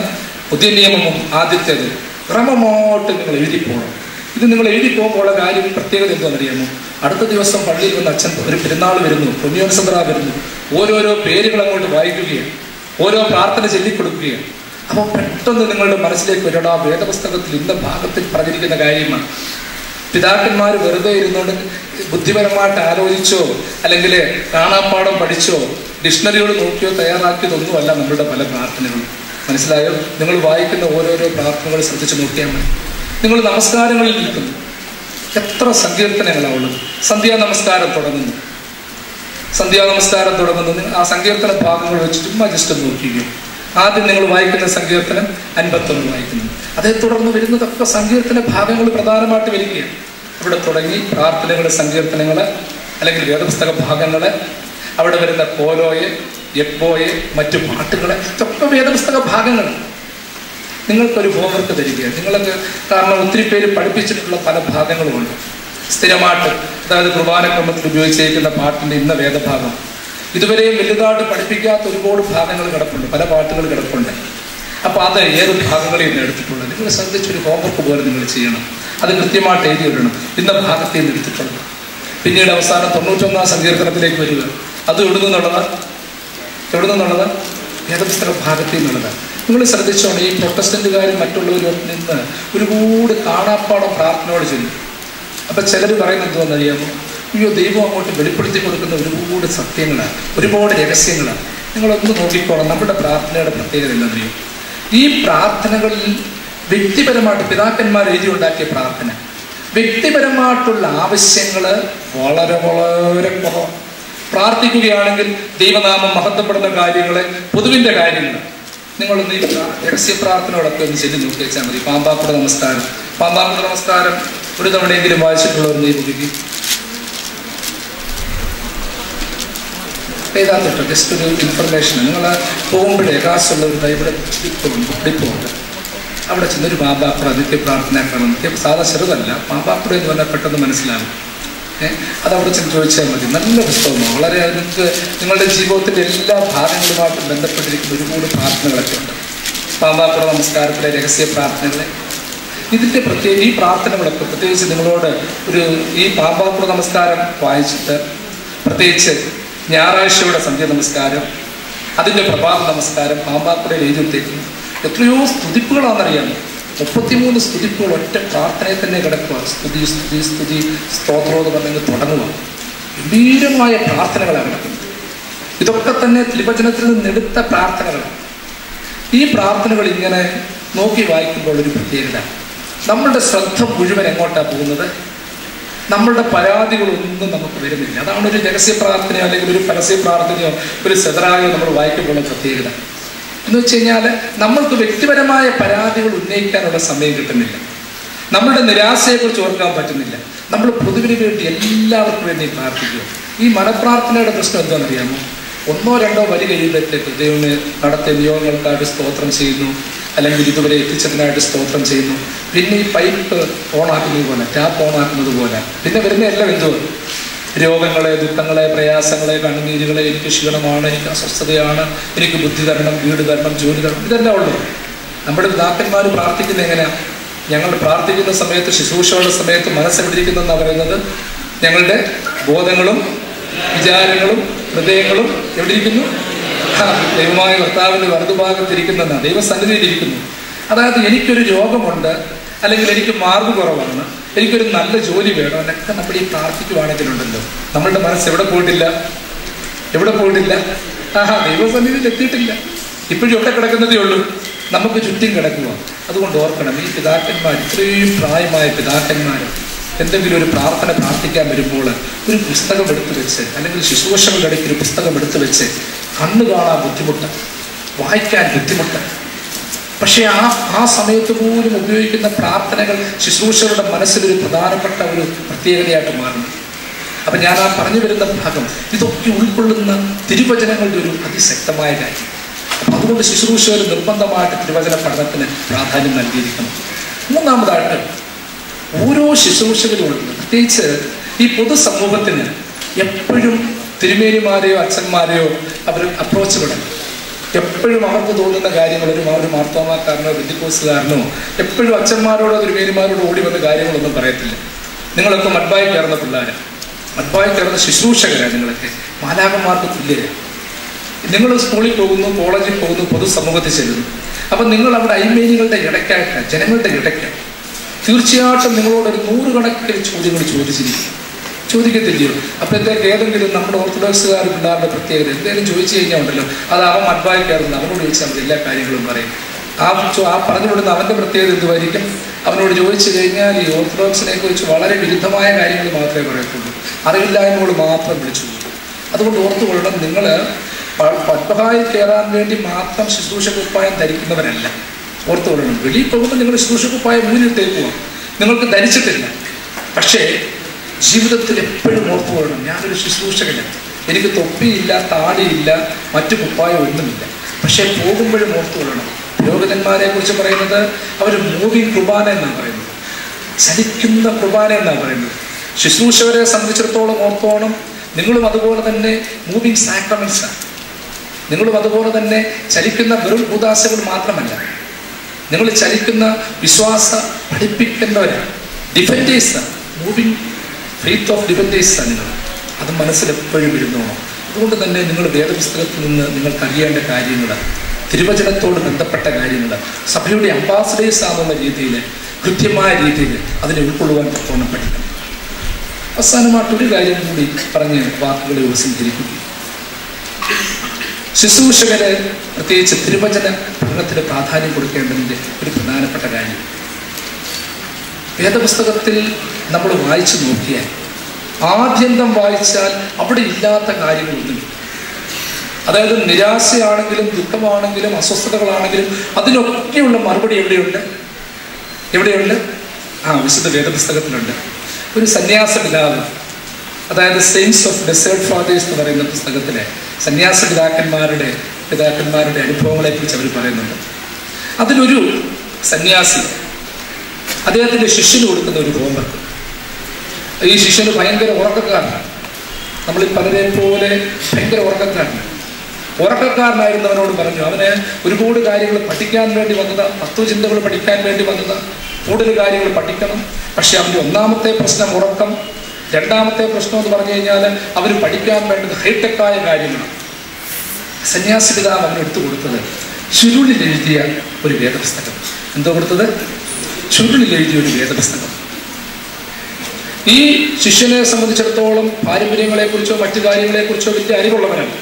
പുതിയ നിയമം ആദ്യത്തേത് ക്രമമായിട്ട് നിങ്ങൾ എഴുതിപ്പോകണം. ഇത് നിങ്ങൾ എഴുതിപ്പോകുമ്പോഴുള്ള കാര്യം പ്രത്യേകത എന്താണെന്നറിയാമോ? അടുത്ത ദിവസം പള്ളിയിൽ വന്ന് അച്ഛൻ ഒരു പെരുന്നാൾ വരുന്നു, പ്രൊമിയോൻ സദ്ര വരുന്നു, ഓരോരോ പേരുകൾ അങ്ങോട്ട് വായിക്കുകയാണ്, ഓരോ പ്രാർത്ഥന ചൊല്ലിക്കൊടുക്കുകയാണ്. അപ്പോൾ പെട്ടെന്ന് നിങ്ങളുടെ മനസ്സിലേക്ക് വരണം, ആ വേദപുസ്തകത്തിൽ ഇന്ന ഭാഗത്തിൽ പറഞ്ഞിരിക്കുന്ന കാര്യമാണ്. പിതാക്കന്മാർ വെറുതെ ഇരുന്നുകൊണ്ട് ബുദ്ധിപരമായിട്ട് ആലോചിച്ചോ അല്ലെങ്കിൽ കാണാപ്പാടം പഠിച്ചോ ഡിക്ഷണറിയോട് നോക്കിയോ തയ്യാറാക്കിയതൊന്നുമല്ല നമ്മളുടെ പല പ്രാർത്ഥനകളും. മനസ്സിലായോ? നിങ്ങൾ വായിക്കുന്ന ഓരോരോ പ്രാർത്ഥനകൾ ശ്രദ്ധിച്ച് നോക്കിയാൽ മതി. നിങ്ങൾ നമസ്കാരങ്ങളിൽ നിൽക്കുന്നു, എത്ര സങ്കീർത്തനങ്ങളാണ് ഉള്ളത്. സന്ധ്യാനമസ്കാരം തുടങ്ങുന്നു, ആ സങ്കീർത്തന ഭാഗങ്ങൾ വെച്ച് ചുമ്മാ ജസ്റ്റ് നോക്കിക്കുക. ആദ്യം നിങ്ങൾ വായിക്കുന്ന സങ്കീർത്തനം 51 വായിക്കുന്നു, അതേ തുടർന്ന് വരുന്നതൊക്കെ സങ്കീർത്തന ഭാഗങ്ങൾ പ്രധാനമായിട്ട് വരികയാണ്. അവിടെ തുടങ്ങി പ്രാർത്ഥനകൾ, സങ്കീർത്തനങ്ങൾ അല്ലെങ്കിൽ വേദപുസ്തക ഭാഗങ്ങൾ, അവിടെ വരുന്ന കോലോയെ, യഗ്ബോയെ, മറ്റു പാട്ടുകൾ, ഇതൊക്കെ വേദപുസ്തക ഭാഗങ്ങൾ. നിങ്ങൾക്കൊരു ഹോംവർക്ക് തരികയാണ്. നിങ്ങൾക്ക് കാരണം ഒത്തിരി പേര് പഠിപ്പിച്ചിട്ടുള്ള പല ഭാഗങ്ങളുമുണ്ട് സ്ഥിരമായിട്ട്. അതായത് കുർബാന ക്രമത്തിൽ ഉപയോഗിച്ചിരിക്കുന്ന പാട്ടിൻ്റെ ഇന്ന വേദഭാഗം, ഇതുവരെയും വലുതായിട്ട് പഠിപ്പിക്കാത്ത ഒരുപാട് ഭാഗങ്ങൾ കിടപ്പുണ്ട്, പല പാട്ടുകൾ കിടപ്പുണ്ട്. അപ്പോൾ അത് ഏത് ഭാഗങ്ങളിൽ നിന്ന് എടുത്തിട്ടുള്ളത് നിങ്ങൾ ശ്രദ്ധിച്ചൊരു ഹോംവർക്ക് പോലെ നിങ്ങൾ ചെയ്യണം. അത് കൃത്യമായിട്ട് എഴുതി ഇടണം, ഇന്ന ഭാഗത്തിൽ നിന്ന് എടുത്തിട്ടുള്ളത്. പിന്നീട് അവസാനം 91 സങ്കീർത്തനത്തിലേക്ക് വരിക. അത് എവിടെ നിന്നുള്ളത്? വേദപുസ്തക ഭാഗത്തിൽ നിന്നുള്ളത്. നിങ്ങൾ ശ്രദ്ധിച്ചോണം, ഈ പ്രൊട്ടസ്റ്റന്റുകാരും മറ്റുള്ളവരും നിന്ന് ഒരുപാട് കാണാപ്പാടം പ്രാർത്ഥനയോട് ചൊല്ലും. അപ്പം ചിലർ പറയുന്നത് എന്താണെന്നറിയാമോ? അയ്യോ, ദൈവം അങ്ങോട്ട് വെളിപ്പെടുത്തി കൊടുക്കുന്ന ഒരുപാട് സത്യങ്ങളാണ്, ഒരുപാട് രഹസ്യങ്ങളാണ്. നിങ്ങളൊന്ന് നോക്കിക്കോണം. നമ്മുടെ പ്രാർത്ഥനയുടെ പ്രത്യേകത എന്താണെന്നറിയോ? ഈ പ്രാർത്ഥനകളിൽ വ്യക്തിപരമായിട്ട് പിതാക്കന്മാർ എഴുതി ഉണ്ടാക്കിയ പ്രാർത്ഥന, വ്യക്തിപരമായിട്ടുള്ള ആവശ്യങ്ങൾ വളരെ വളരെ കുറവാണ്. പ്രാർത്ഥിക്കുകയാണെങ്കിൽ ദൈവനാമം മഹത്വപ്പെടുന്ന കാര്യങ്ങളെ, പൊതുവിൻ്റെ കാര്യങ്ങൾ നിങ്ങളൊന്ന് ഈ രഹസ്യ പ്രാർത്ഥനയോടൊക്കെ ഒന്ന് ചെല്ലി നോക്കി വെച്ചാൽ മതി. പാമ്പാക്കുട നമസ്കാരം ഒരു തവണയെങ്കിലും വായിച്ചിട്ടുള്ളവർ നീക്കുകയും എഴുതാത്തിട്ടോ. ജസ്റ്റ് ഒരു ഇൻഫർമേഷൻ. നിങ്ങൾ പോകുമ്പോഴേ കാശുള്ളവരുടെ ഇവിടെ ഡിപ്പുണ്ട്, അവിടെ ചെന്നൊരു പാമ്പാക്കുട നിത്യ പ്രാർത്ഥനാക്രമം, സാധാ ചെറുതല്ല, പാമ്പാക്കുട എന്ന് പറഞ്ഞാൽ പെട്ടെന്ന് മനസ്സിലാകും. അതവിടെ ചെന്ന് ചോദിച്ചാൽ മതി. നല്ല പുസ്തകമാണ്, വളരെ നിങ്ങൾക്ക് നിങ്ങളുടെ ജീവിതത്തിൻ്റെ എല്ലാ ഭാഗങ്ങളുമായിട്ട് ബന്ധപ്പെട്ടിരിക്കുന്ന ഒരുപാട് പ്രാർത്ഥനകളൊക്കെ ഉണ്ട്. പാമ്പാക്കുട നമസ്കാരത്തിലെ രഹസ്യ പ്രാർത്ഥനകളെ, ഇതിൻ്റെ ഈ പ്രാർത്ഥനകളൊക്കെ പ്രത്യേകിച്ച് നിങ്ങളോട് ഈ പാമ്പാക്കുട നമസ്കാരം വായിച്ചിട്ട്, പ്രത്യേകിച്ച് ഞായറാഴ്ചയുടെ സന്ധ്യ നമസ്കാരം, അതിൻ്റെ പ്രഭാത നമസ്കാരം പാമ്പാക്കുടയിൽ എഴുതിയിട്ടേക്കുന്നു. എത്രയോ സ്തുതിപ്പുകളാണെന്നറിയാമോ? 33 സ്തുതിപ്പുകൾ ഒറ്റ പ്രാർത്ഥനയിൽ തന്നെ കിടക്കുക. സ്തുതി സ്തുതി സ്തുതി സ്തോത്രം എന്ന് പറഞ്ഞ് തുടങ്ങുക. ഗംഭീരമായ പ്രാർത്ഥനകളാണ് കിടക്കുന്നത്. ഇതൊക്കെ തന്നെ തിരുവചനത്തിൽ നിന്നെടുത്ത പ്രാർത്ഥനകളാണ്. ഈ പ്രാർത്ഥനകൾ ഇങ്ങനെ നോക്കി വായിക്കുമ്പോൾ ഒരു പ്രത്യേകത, നമ്മളുടെ ശ്രദ്ധ മുഴുവൻ എങ്ങോട്ടാണ് പോകുന്നത്? നമ്മളുടെ പരാതികളൊന്നും നമുക്ക് വരുന്നില്ല. അതാണ് ഒരു രഹസ്യ പ്രാർത്ഥനയോ അല്ലെങ്കിൽ ഒരു പരസ്യ പ്രാർത്ഥനയോ ഒരു സെതറായോ നമ്മൾ വായിക്കുമ്പോഴുള്ള പ്രത്യേകത. എന്ന് വെച്ച് കഴിഞ്ഞാൽ നമ്മൾക്ക് വ്യക്തിപരമായ പരാതികൾ ഉന്നയിക്കാനുള്ള സമയം കിട്ടുന്നില്ല. നമ്മളുടെ നിരാശയെക്കുറിച്ച് ഓർക്കാൻ പറ്റുന്നില്ല. നമ്മൾ പൊതുവിന് വേണ്ടി എല്ലാവർക്കും വേണ്ടി പ്രാർത്ഥിക്കുക. ഈ മനപ്രാർത്ഥനയുടെ പ്രശ്നം എന്താണെന്നറിയാമോ? 1 2 വരി കഴിയുമ്പോഴത്തേക്ക് ദൈവമേ നടത്തിയ നിയോഗങ്ങൾക്കായിട്ട് സ്തോത്രം ചെയ്യുന്നു, അല്ലെങ്കിൽ ഇതുവരെ എത്തിച്ചതിനായിട്ട് സ്തോത്രം ചെയ്യുന്നു. പിന്നെ ഈ പൈപ്പ് ഓണാക്കുന്നത് പോലെ, ടാപ്പ് ഓണാക്കുന്നത് പോലെ പിന്നെ വരുന്ന എല്ലാം എന്തോ രോഗങ്ങളെ, ദുഃഖങ്ങളെ, പ്രയാസങ്ങളെ, കണ്ണുനീരുകളെ, എനിക്ക് ക്ഷീണമാണ്, എനിക്ക് അസ്വസ്ഥതയാണ്, എനിക്ക് ബുദ്ധി തരണം, വീട് തരണം, ജോലി തരണം, ഇതെല്ലാം ഉള്ളൂ. നമ്മുടെ പിതാക്കന്മാർ പ്രാർത്ഥിക്കുന്നത് എങ്ങനെയാണ്? ഞങ്ങൾ പ്രാർത്ഥിക്കുന്ന സമയത്ത്, ശുശ്രൂഷകളുടെ സമയത്ത് മനസ്സെവിടിരിക്കുന്നതെന്നാണ് പറയുന്നത്, ഞങ്ങളുടെ ബോധങ്ങളും വിചാരങ്ങളും ഹൃദയങ്ങളും എവിടെ ഇരിക്കുന്നു? ദൈവമായ കർത്താവിൻ്റെ വലതുഭാഗത്തിരിക്കുന്നതെന്നാണ്, ദൈവസന്നിധിയിലിരിക്കുന്നു. അതായത് എനിക്കൊരു രോഗമുണ്ട്, അല്ലെങ്കിൽ എനിക്ക് മാർഗ് കുറവാണ്, എനിക്കൊരു നല്ല ജോലി വേണം, എന്നൊക്കെ നമ്മൾ ഈ പ്രാർത്ഥിക്കുവാണെങ്കിലുണ്ടല്ലോ, നമ്മളുടെ മനസ്സ് എവിടെ പോയിട്ടില്ല? എവിടെ പോയിട്ടില്ല? ദൈവസന്നിധിയിൽ എത്തിയിട്ടില്ല. ഇപ്പോഴും എവിടെ കിടക്കുന്നതേ ഉള്ളൂ? നമുക്ക് ചുറ്റും കിടക്കുക. അതുകൊണ്ട് ഓർക്കണം, ഈ പിതാക്കന്മാർ, ഇത്രയും പ്രായമായ പിതാക്കന്മാർ എന്തെങ്കിലും ഒരു പ്രാർത്ഥന പ്രാർത്ഥിക്കാൻ വരുമ്പോൾ ഒരു പുസ്തകം എടുത്തു വെച്ച്, അല്ലെങ്കിൽ ശുശ്രൂഷകളുടെ ഇടയ്ക്ക് ഒരു പുസ്തകം എടുത്തു വെച്ച്, കണ്ണു കാണാൻ ബുദ്ധിമുട്ട്, വായിക്കാൻ ബുദ്ധിമുട്ട്, പക്ഷേ ആ സമയത്ത് പോലും ഉപയോഗിക്കുന്ന പ്രാർത്ഥനകൾ ശുശ്രൂഷകളുടെ മനസ്സിലൊരു പ്രധാനപ്പെട്ട ഒരു പ്രത്യേകതയായിട്ട് മാറുന്നു. അപ്പം ഞാൻ ആ പറഞ്ഞു വരുന്ന ഭാഗം ഇതൊക്കെ ഉൾക്കൊള്ളുന്ന തിരുവചനങ്ങളുടെ ഒരു അതിശക്തമായ കാര്യം. അപ്പം അതുകൊണ്ട് ശുശ്രൂഷകർ നിർബന്ധമായിട്ട് തിരുവചന പഠനത്തിന് പ്രാധാന്യം നൽകിയിരിക്കണം. മൂന്നാമതായിട്ട് ഓരോ ശുശ്രൂഷകരുമുണ്ട്, പ്രത്യേകിച്ച് ഈ പൊതുസമൂഹത്തിന് എപ്പോഴും തിരുമേനിമാരെയോ അച്ഛന്മാരെയോ അവർ അപ്രോച്ച് വിടണം. എപ്പോഴും അവർക്ക് തോന്നുന്ന കാര്യങ്ങൾ, ഒരു മാർത്തോമാക്കാരനോ ബെന്തിക്കോസുകാരനോ എപ്പോഴും അച്ഛന്മാരോടോ തിരുമേനിമാരോടോ ഓടി വന്ന കാര്യങ്ങളൊന്നും പറയത്തില്ല. നിങ്ങളൊക്കെ മഡ്ബായി കയറുന്ന പിള്ളേരാണ്, മഡ്ബായി കയറുന്ന ശുശ്രൂഷകരാണ്, നിങ്ങളൊക്കെ മാലാഖമാർക്ക് തുല്യരാണ്. നിങ്ങൾ സ്കൂളിൽ പോകുന്നു, കോളേജിൽ പോകുന്നു, പൊതുസമൂഹത്തിൽ ചെല്ലുന്നു. അപ്പം നിങ്ങൾ അവിടെ അയ്മേനികളുടെ ഇടയ്ക്കായിട്ട്, ജനങ്ങളുടെ ഇടയ്ക്കാണ്. തീർച്ചയായിട്ടും നിങ്ങളോടൊരു 100 കണക്കിന് ചോദ്യങ്ങൾ ചോദിക്കത്തില്ലയോ? അപ്പോഴത്തേക്ക് ഏതെങ്കിലും നമ്മുടെ ഓർത്തഡോക്സുകാർ പിള്ളേരുടെ പ്രത്യേകത എന്തെങ്കിലും ചോദിച്ചു കഴിഞ്ഞാൽ ഉണ്ടല്ലോ, അത് അവൻ മഡ്ബായി കയറുന്നു, അവനോട് ചോദിച്ചാൽ മതി, എല്ലാ കാര്യങ്ങളും പറയും. ആ പറഞ്ഞു വിടുന്ന അവൻ്റെ പ്രത്യേകത എന്തുമായിരിക്കും? അവനോട് ചോദിച്ചു കഴിഞ്ഞാൽ ഈ ഓർത്തഡോക്സിനെ കുറിച്ച് വളരെ വിരുദ്ധമായ കാര്യങ്ങൾ മാത്രമേ പറയത്തുള്ളൂ, അറിവില്ലായ്മകൾ മാത്രം വിളിച്ചു. അതുകൊണ്ട് ഓർത്തുകൊള്ളണം, നിങ്ങൾ മഡ്ബായി കയറാൻ വേണ്ടി മാത്രം ശുശ്രൂഷ കുപ്പായം ധരിക്കുന്നവരല്ല. ഓർത്തുകൊള്ളണം, വെളിയിൽ പോകുമ്പോൾ നിങ്ങൾ ശുശ്രൂഷ കുപ്പായം മൂന്നിട്ടേക്ക് പോവാം, നിങ്ങൾക്ക് ധരിച്ചിട്ടില്ല. പക്ഷേ ജീവിതത്തിൽ എപ്പോഴും ഓർത്തുകൊള്ളണം, ഞാനൊരു ശുശ്രൂഷകനാണ്, എനിക്ക് തൊപ്പിയില്ല, താടിയില്ല, മറ്റു കുപ്പായം ഒന്നുമില്ല. പക്ഷേ പോകുമ്പോഴും ഓർത്തുകൊള്ളണം, പുരോഹിതന്മാരെ കുറിച്ച് പറയുന്നത് അവർ മൂവിങ് കുർബാന എന്നാണ് പറയുന്നത്, ചലിക്കുന്ന കുർബാന എന്നാണ് പറയുന്നത്. ശുശ്രൂഷകരെ സംബന്ധിച്ചിടത്തോളം ഓർത്തോണം, നിങ്ങളും അതുപോലെ തന്നെ മൂവിങ് സാക്രമെന്റ്സാണ്. നിങ്ങളും അതുപോലെ തന്നെ ചലിക്കുന്ന വെറും ഉദാസകൾ മാത്രമല്ല, നിങ്ങൾ ചലിക്കുന്ന വിശ്വാസ പഠിപ്പിക്കേണ്ടവരാണ്, ഡിഫൻഡേഴ്സാണ്, മൂവിങ് ഫെയ്ത്ത് ഓഫ് ഡിഫൻഡേഴ്സാണ് നിങ്ങൾ. അത് മനസ്സിലെപ്പോഴും ഇരുന്നോണം. അതുകൊണ്ട് തന്നെ നിങ്ങൾ വേദപുസ്തകത്തിൽ നിന്ന് നിങ്ങൾക്ക് അറിയേണ്ട കാര്യങ്ങൾ, തിരുവചനത്തോട് ബന്ധപ്പെട്ട കാര്യങ്ങൾ, സഭയുടെ അംബാസഡേഴ്സ് ആണെന്നുള്ള രീതിയിൽ, കൃത്യമായ രീതിയിൽ അതിനെ ഉൾക്കൊള്ളുവാൻ തക്കവണ്ണം പഠിക്കണം. അവസാനമായിട്ടൊരു കാര്യം കൂടി പറഞ്ഞ് വാക്കുകളെ ഉപസംഹരിക്കുക. ശുശ്രൂഷകരെ പ്രത്യേകിച്ച് തിരുവചന പഠനത്തിന് പ്രാധാന്യം കൊടുക്കേണ്ടതിൻ്റെ ഒരു പ്രധാനപ്പെട്ട കാര്യം, വേദപുസ്തകത്തിൽ നമ്മൾ വായിച്ചു നോക്കിയാൽ, ആദ്യന്തം വായിച്ചാൽ അവിടെ ഇല്ലാത്ത കാര്യങ്ങളൊന്നുമില്ല. അതായത് നിരാശയാണെങ്കിലും ദുഃഖമാണെങ്കിലും അസ്വസ്ഥതകളാണെങ്കിലും അതിനൊക്കെയുള്ള മറുപടി എവിടെയുണ്ട്? വിശുദ്ധ വേദപുസ്തകത്തിലുണ്ട്. ഒരു സന്യാസ പിതാവ്, അതായത് സെയിൻസ് ഓഫ് ഡെസേർട്ട് ഫാദേഴ്സ് എന്ന് പറയുന്ന പുസ്തകത്തിലെ സന്യാസ പിതാക്കന്മാരുടെ അനുഭവങ്ങളെക്കുറിച്ച് അവർ പറയുന്നുണ്ട്. അതിലൊരു സന്യാസി അദ്ദേഹത്തിൻ്റെ ശിഷ്യന് കൊടുക്കുന്ന ഒരു ഹോംവർക്ക്. ഈ ശിഷ്യന് ഭയങ്കര ഉറക്കക്കാരനാണ്, നമ്മൾ പലരെ പോലെ ഭയങ്കര ഉറക്കക്കാരനായിരുന്നവനോട് പറഞ്ഞു, അവന് ഒരുപാട് കാര്യങ്ങൾ പഠിക്കാൻ വേണ്ടി വന്നതാണ്, തത്വചിന്തകൾ പഠിക്കാൻ വേണ്ടി വന്നതാണ്, കൂടുതൽ കാര്യങ്ങൾ പഠിക്കണം. പക്ഷെ അവൻ്റെ ഒന്നാമത്തെ പ്രശ്നം ഉറക്കം, രണ്ടാമത്തെ പ്രശ്നം എന്ന് പറഞ്ഞു കഴിഞ്ഞാൽ അവർ പഠിക്കാൻ വേണ്ടത് ഹൈടെക്കായ കാര്യങ്ങളാണ്. സന്യാസി പിതാവ് അവന് എടുത്തു കൊടുത്തത് ചുരുളിൽ എഴുതിയ ഒരു വേദപുസ്തകം. എന്തോ കൊടുത്തത്? ചുരുളിൽ എഴുതിയ ഒരു വേദപുസ്തകം. ഈ ശിഷ്യനെ സംബന്ധിച്ചിടത്തോളം പാരമ്പര്യങ്ങളെക്കുറിച്ചോ മറ്റു കാര്യങ്ങളെക്കുറിച്ചോ വലിയ അറിവുള്ളവനാണ്.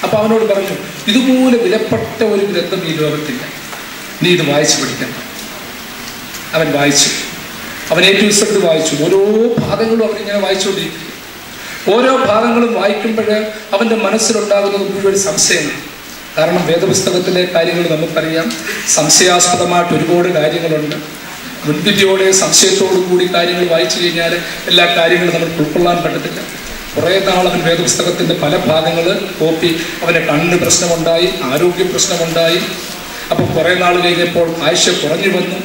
അപ്പൊ അവനോട് പറഞ്ഞു, ഇതുപോലെ വിലപ്പെട്ട ഒരു ഗ്രന്ഥം ഈ ലോകത്തില്ല, നീ ഇത് വായിച്ചു പഠിക്കണം. അവൻ വായിച്ചു. അവൻ ഏറ്റവും ഇഷ്ടപ്പെട്ട് വായിച്ചു. ഓരോ ഭാഗങ്ങളും അവനിങ്ങനെ വായിച്ചുകൊണ്ടിരിക്കും. ഓരോ ഭാഗങ്ങളും വായിക്കുമ്പോൾ അവൻ്റെ മനസ്സിലുണ്ടാകുന്നത് മുഴുവൻ സംശയമാണ്. കാരണം വേദപുസ്തകത്തിലെ കാര്യങ്ങൾ നമുക്കറിയാം, സംശയാസ്പദമായിട്ട് ഒരുപാട് കാര്യങ്ങളുണ്ട്. മുൻവിധിയോടെ സംശയത്തോടു കൂടി കാര്യങ്ങൾ വായിച്ചു കഴിഞ്ഞാൽ എല്ലാ കാര്യങ്ങളും നമുക്ക് ഉൾക്കൊള്ളാൻ പറ്റത്തില്ല. കുറേ നാൾ അവൻ വേദപുസ്തകത്തിൻ്റെ പല ഭാഗങ്ങൾ കോപ്പി, അവൻ്റെ കണ്ണ് പ്രശ്നമുണ്ടായി, ആരോഗ്യ പ്രശ്നമുണ്ടായി. അപ്പോൾ കുറേ നാൾ കഴിഞ്ഞപ്പോൾ ആഴ്ച കുറഞ്ഞു വന്നു.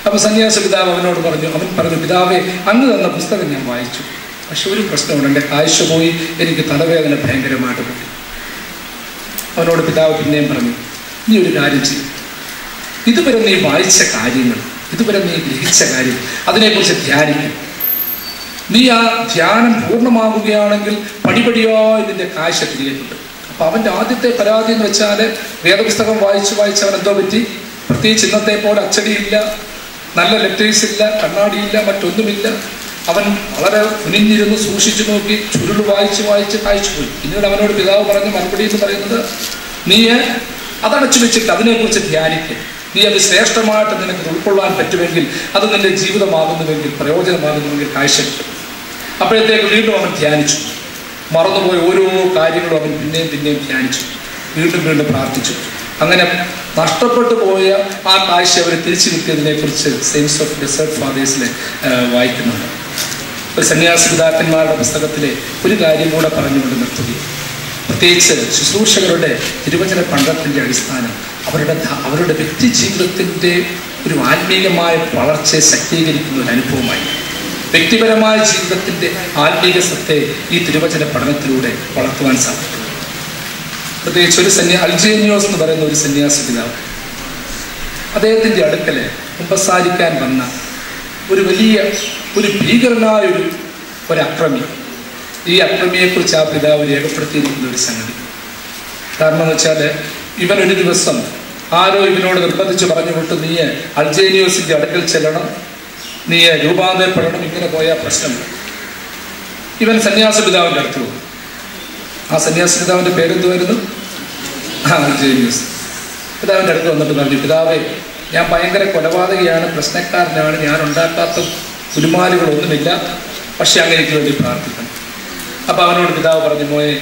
അപ്പോൾ സന്യാസ പിതാവ് അവനോട് പറഞ്ഞു, പിതാവേ, അങ്ങ് തന്ന പുസ്തകം ഞാൻ വായിച്ചു, പക്ഷെ ഒരു പ്രശ്നമുണ്ട്, എൻ്റെ കാഴ്ച പോയി, എനിക്ക് തലവേദന ഭയങ്കരമായിട്ട് പോയി. അവനോട് പിതാവ് പിന്നെയും പറഞ്ഞു, നീ ഒരു കാര്യം ചെയ്യും, ഇതുവരെ നീ വായിച്ച കാര്യങ്ങൾ, ഇതുവരെ നീ ഗ്രഹിച്ച കാര്യം, അതിനെക്കുറിച്ച് ധ്യാനിക്കും. നീ ആ ധ്യാനം പൂർണ്ണമാകുകയാണെങ്കിൽ പടിപടിയായി ഇതിൻ്റെ കാഴ്ച തിരികെ കിട്ടും. അപ്പം അവൻ്റെ ആദ്യത്തെ പരാതി എന്ന് വെച്ചാൽ വേദപുസ്തകം വായിച്ച് അവൻ എന്തോ പറ്റി, പ്രത്യേകിച്ച് ഇന്നത്തെ പോലെ അച്ചടിയില്ല, നല്ല ലെറ്റേഴ്സ് ഇല്ല, കണ്ണാടിയില്ല, മറ്റൊന്നുമില്ല. അവൻ വളരെ കുനിഞ്ഞിരുന്ന് സൂക്ഷിച്ചു നോക്കി, ചുരുള് വായിച്ച് കാഴ്ച പോയി. പിന്നീട് അവനോട് പിതാവ് പറഞ്ഞ മറുപടി എന്ന് പറയുന്നത്, നീ അതടച്ചു വെച്ചിട്ട് അതിനെക്കുറിച്ച് ധ്യാനിക്കുക. നീ അത് ശ്രേഷ്ഠമായിട്ട് നിനക്ക് ഉൾക്കൊള്ളാൻ പറ്റുമെങ്കിൽ, അത് നിന്റെ ജീവിതമാകുന്നുവെങ്കിൽ, പ്രയോജനമാകുന്നുവെങ്കിൽ കാഴ്ച കിട്ടും. അപ്പോഴത്തേക്ക് വീണ്ടും അവൻ ധ്യാനിച്ചു. മറന്നുപോയ ഓരോ കാര്യങ്ങളും അവൻ പിന്നെയും ധ്യാനിച്ചു, വീണ്ടും പ്രാർത്ഥിച്ചു. അങ്ങനെ നഷ്ടപ്പെട്ടു പോയ ആ കാഴ്ച അവർ തിരിച്ചു കിട്ടിയതിനെക്കുറിച്ച് സെയിൻസ് ഓഫ് ഡെസേർട്ട് ഫാദേഴ്സിൽ വായിക്കുന്നുണ്ട്. ഒരു സന്യാസി പിതാക്കന്മാരുടെ പുസ്തകത്തിലെ ഒരു കാര്യം കൂടെ പറഞ്ഞുകൊണ്ട് നിർത്തുകയും, പ്രത്യേകിച്ച് ശുശ്രൂഷകരുടെ തിരുവചന പഠനത്തിൻ്റെ അടിസ്ഥാനം അവരുടെ വ്യക്തി ജീവിതത്തിൻ്റെ ഒരു ആത്മീയമായ വളർച്ചയെ ശക്തീകരിക്കുന്ന ഒരു അനുഭവമായി. വ്യക്തിപരമായ ജീവിതത്തിൻ്റെ ആത്മീയ സത്തെ ഈ തിരുവചന പഠനത്തിലൂടെ വളർത്തുവാൻ സാധിക്കും. പ്രത്യേകിച്ച് ഒരു അൽജേനിയോസ് എന്ന് പറയുന്ന ഒരു സന്യാസി പിതാവ്, അദ്ദേഹത്തിൻ്റെ അടുക്കൽ കുമ്പസാരിക്കാൻ വന്ന ഒരു ഭീകരനായ ഒരു അക്രമി. ഈ അക്രമിയെക്കുറിച്ച് ആ പിതാവ് രേഖപ്പെടുത്തിയിരിക്കുന്ന ഒരു സംഗതി. കാരണം എന്ന് വെച്ചാൽ, ഇവൻ ഒരു ദിവസം ആരോ ഇവനോട് നിർബന്ധിച്ച് പറഞ്ഞു വിട്ടു, നീ അൽജേനിയോസിൻ്റെ അടുക്കൽ ചെല്ലണം, നീ രൂപാന്തരപ്പെടണം, ഇങ്ങനെ പോയാൽ പ്രശ്നമില്ല. ഇവൻ സന്യാസ പിതാവിൻ്റെ അടുത്ത് പോകും. ആ സന്യാസി പിതാവിൻ്റെ പേരെന്തുവായിരുന്നു? അൽജേനിയോസ്. പിതാവിൻ്റെ അടുത്ത് വന്നിട്ട് പറഞ്ഞു, പിതാവേ, ഞാൻ ഭയങ്കര കൊലപാതകയാണ്, പ്രശ്നക്കാരനാണ്, ഞാൻ ഉണ്ടാക്കാത്ത കുലുമാലുകളൊന്നുമില്ല, പക്ഷെ അങ്ങനെക്ക് വേണ്ടി പ്രാർത്ഥിക്കണം. അപ്പോൾ അവനോട് പിതാവ് പറഞ്ഞു, മോയെ,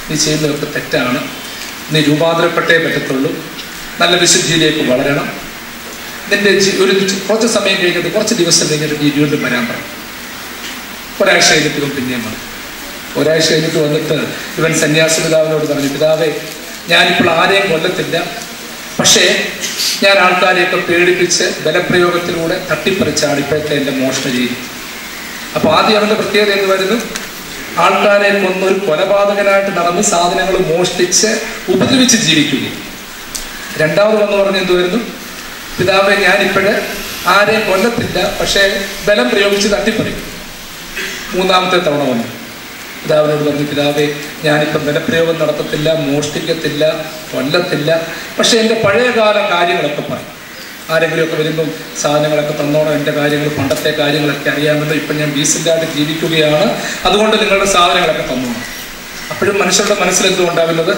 നീ ചെയ്യുന്നതൊക്കെ തെറ്റാണ്, നീ രൂപാന്തരപ്പെട്ടേ പറ്റത്തുള്ളൂ, നല്ല വിശുദ്ധിയിലേക്ക് വളരണം, നിന്റെ കുറച്ച് സമയം കഴിഞ്ഞിട്ട്, കുറച്ച് ദിവസം കഴിഞ്ഞിട്ട് നീ വീണ്ടും വരാൻ പറഞ്ഞു. ഒരാഴ്ച കഴിഞ്ഞിട്ട് പിന്നെയും വന്നു. ഒരാഴ്ച കഴിഞ്ഞിട്ട് വന്നിട്ട് ഇവൻ സന്യാസി പിതാവിനോട് പറഞ്ഞു, പിതാവേ, ഞാനിപ്പോൾ ആരെയും കൊല്ലത്തില്ല, പക്ഷേ ഞാൻ ആൾക്കാരെയൊക്കെ പേടിപ്പിച്ച് ബലപ്രയോഗത്തിലൂടെ തട്ടിപ്പറിച്ചാണ് ഇപ്പോഴത്തെ എൻ്റെ മോഷണ രീതി. അപ്പോൾ ആദ്യം അവൻ്റെ പ്രത്യേകത എന്ന് വരുന്നു, ആൾക്കാരെ കൊന്നൊരു കൊലപാതകനായിട്ട് നടന്ന് സാധനങ്ങൾ മോഷ്ടിച്ച് ഉപദ്രവിച്ച് ജീവിക്കുകയും. രണ്ടാമത് വന്ന് പറഞ്ഞ് എന്തുവായിരുന്നു, പിതാവെ, ഞാനിപ്പോഴ് ആരെയും കൊല്ലത്തില്ല, പക്ഷേ ബലം പ്രയോഗിച്ച് തട്ടിപ്പറിക്കും. മൂന്നാമത്തെ തവണ വന്നു പിതാവിനോട് പറഞ്ഞു, പിതാവെ, ഞാനിപ്പം ബലപ്രയോഗം നടത്തത്തില്ല, മോഷ്ടിക്കത്തില്ല, കൊല്ലത്തില്ല, പക്ഷെ എൻ്റെ പഴയകാല കാര്യങ്ങളൊക്കെ പറയും. ആരെങ്കിലുമൊക്കെ വരുമ്പം സാധനങ്ങളൊക്കെ തന്നോണം, എൻ്റെ കാര്യങ്ങൾ, പണ്ടത്തെ കാര്യങ്ങളൊക്കെ അറിയാമല്ലോ, ഇപ്പം ഞാൻ ഡീസൻ്റായിട്ട് ജീവിക്കുകയാണ്, അതുകൊണ്ട് നിങ്ങളുടെ സാധനങ്ങളൊക്കെ തന്നോണം. അപ്പോഴും മനുഷ്യരുടെ മനസ്സിലെന്തുകൊണ്ടാവുന്നത്?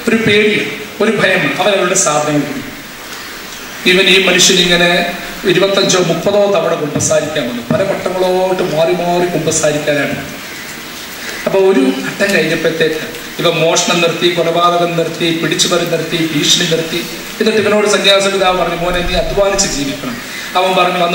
ഒരു പേടി, ഒരു ഭയം, അവരവരുടെ സാധനങ്ങൾ കൊടുക്കും. ഈ മനുഷ്യനിങ്ങനെ 25 or 30 തവണ കുമ്പസാരിക്കാൻ വന്നു. പല ഘട്ടങ്ങളോട്ട് മാറി കുമ്പസാരിക്കാനാണ്. അപ്പോൾ ഒരു ഘട്ടം കഴിഞ്ഞപ്പോഴത്തേക്ക് ഇവ മോഷണം നിർത്തി, കൊലപാതകം നിർത്തി, പിടിച്ചുപറി നിർത്തി, ഭീഷണി നിർത്തി. എന്നിട്ട് ഇവനോട് സന്യാസ പിതാവ് പറഞ്ഞു, മോനെ, നീ അധ്വാനിച്ച് ജീവിക്കണം. അവൻ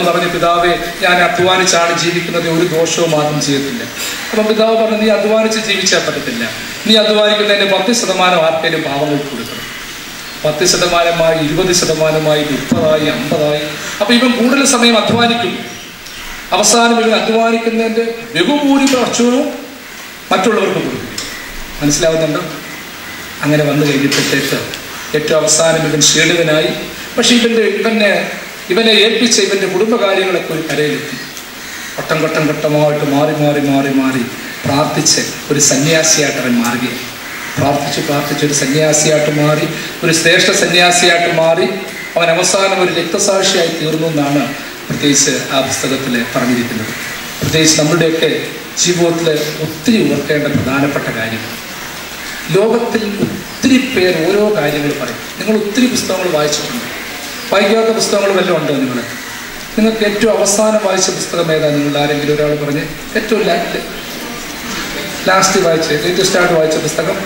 പറഞ്ഞു, പിതാവേ, ഞാൻ അധ്വാനിച്ചാണ് ജീവിക്കുന്നത്, ഒരു ദോഷവും ആദ്യം ചെയ്യത്തില്ല. അപ്പം പിതാവ് പറഞ്ഞു, നീ അധ്വാനിച്ച് ജീവിച്ചാൽ പറ്റത്തില്ല, നീ അധ്വാനിക്കുന്നതിൻ്റെ 10% ആർക്കെങ്കിലും പാവങ്ങൾക്ക് കൊടുക്കണം. 10%, 20%, 30%, 50%. അപ്പം ഇവൻ കൂടുതൽ സമയം അധ്വാനിക്കും. അവസാനം ഇവൻ അധ്വാനിക്കുന്നതിൻ്റെ ബഹുഭൂരിപക്ഷവും മറ്റുള്ളവർക്ക് കൊടുക്കും. മനസ്സിലാവുന്നുണ്ടോ? അങ്ങനെ വന്നു കഴിഞ്ഞപ്പോഴത്തേക്ക് ഏറ്റവും അവസാനം ഇവൻ ക്ഷീണിതനായി. പക്ഷെ ഇവനെ ഏൽപ്പിച്ച ഇവൻ്റെ കുടുംബകാര്യങ്ങളൊക്കെ ഒരു കരയിലെത്തി. ഘട്ടമായിട്ട് മാറി പ്രാർത്ഥിച്ച് ഒരു സന്യാസിയായിട്ട് അവൻ മാറുകയാണ്. പ്രാർത്ഥിച്ചൊരു സന്യാസിയായിട്ട് മാറി, ഒരു ശ്രേഷ്ഠ സന്യാസിയായിട്ട് മാറി. അവൻ അവസാനം ഒരു രക്തസാക്ഷിയായി തീർന്നു എന്നാണ് പ്രത്യേകിച്ച് ആ പുസ്തകത്തിൽ പറഞ്ഞിരിക്കുന്നത്. പ്രത്യേകിച്ച് നമ്മുടെയൊക്കെ ജീവിതത്തിൽ ഒത്തിരി ഓർക്കേണ്ട പ്രധാനപ്പെട്ട കാര്യം, ലോകത്തിൽ ഒത്തിരി പേർ ഓരോ കാര്യങ്ങൾ പറയും. നിങ്ങൾ ഒത്തിരി പുസ്തകങ്ങൾ വായിച്ചിട്ടുണ്ട്. വായിക്കാത്ത പുസ്തകങ്ങൾ വല്ലതും ഉണ്ടോ? നിങ്ങൾക്ക് ഏറ്റവും അവസാനം വായിച്ച പുസ്തകം ഏതാണ്? നിങ്ങൾ ആരെങ്കിലും ഒരാൾ പറഞ്ഞ് ഏറ്റവും ലാസ്റ്റ് വായിച്ച, ലേറ്റസ്റ്റ് ആയിട്ട് വായിച്ച പുസ്തകം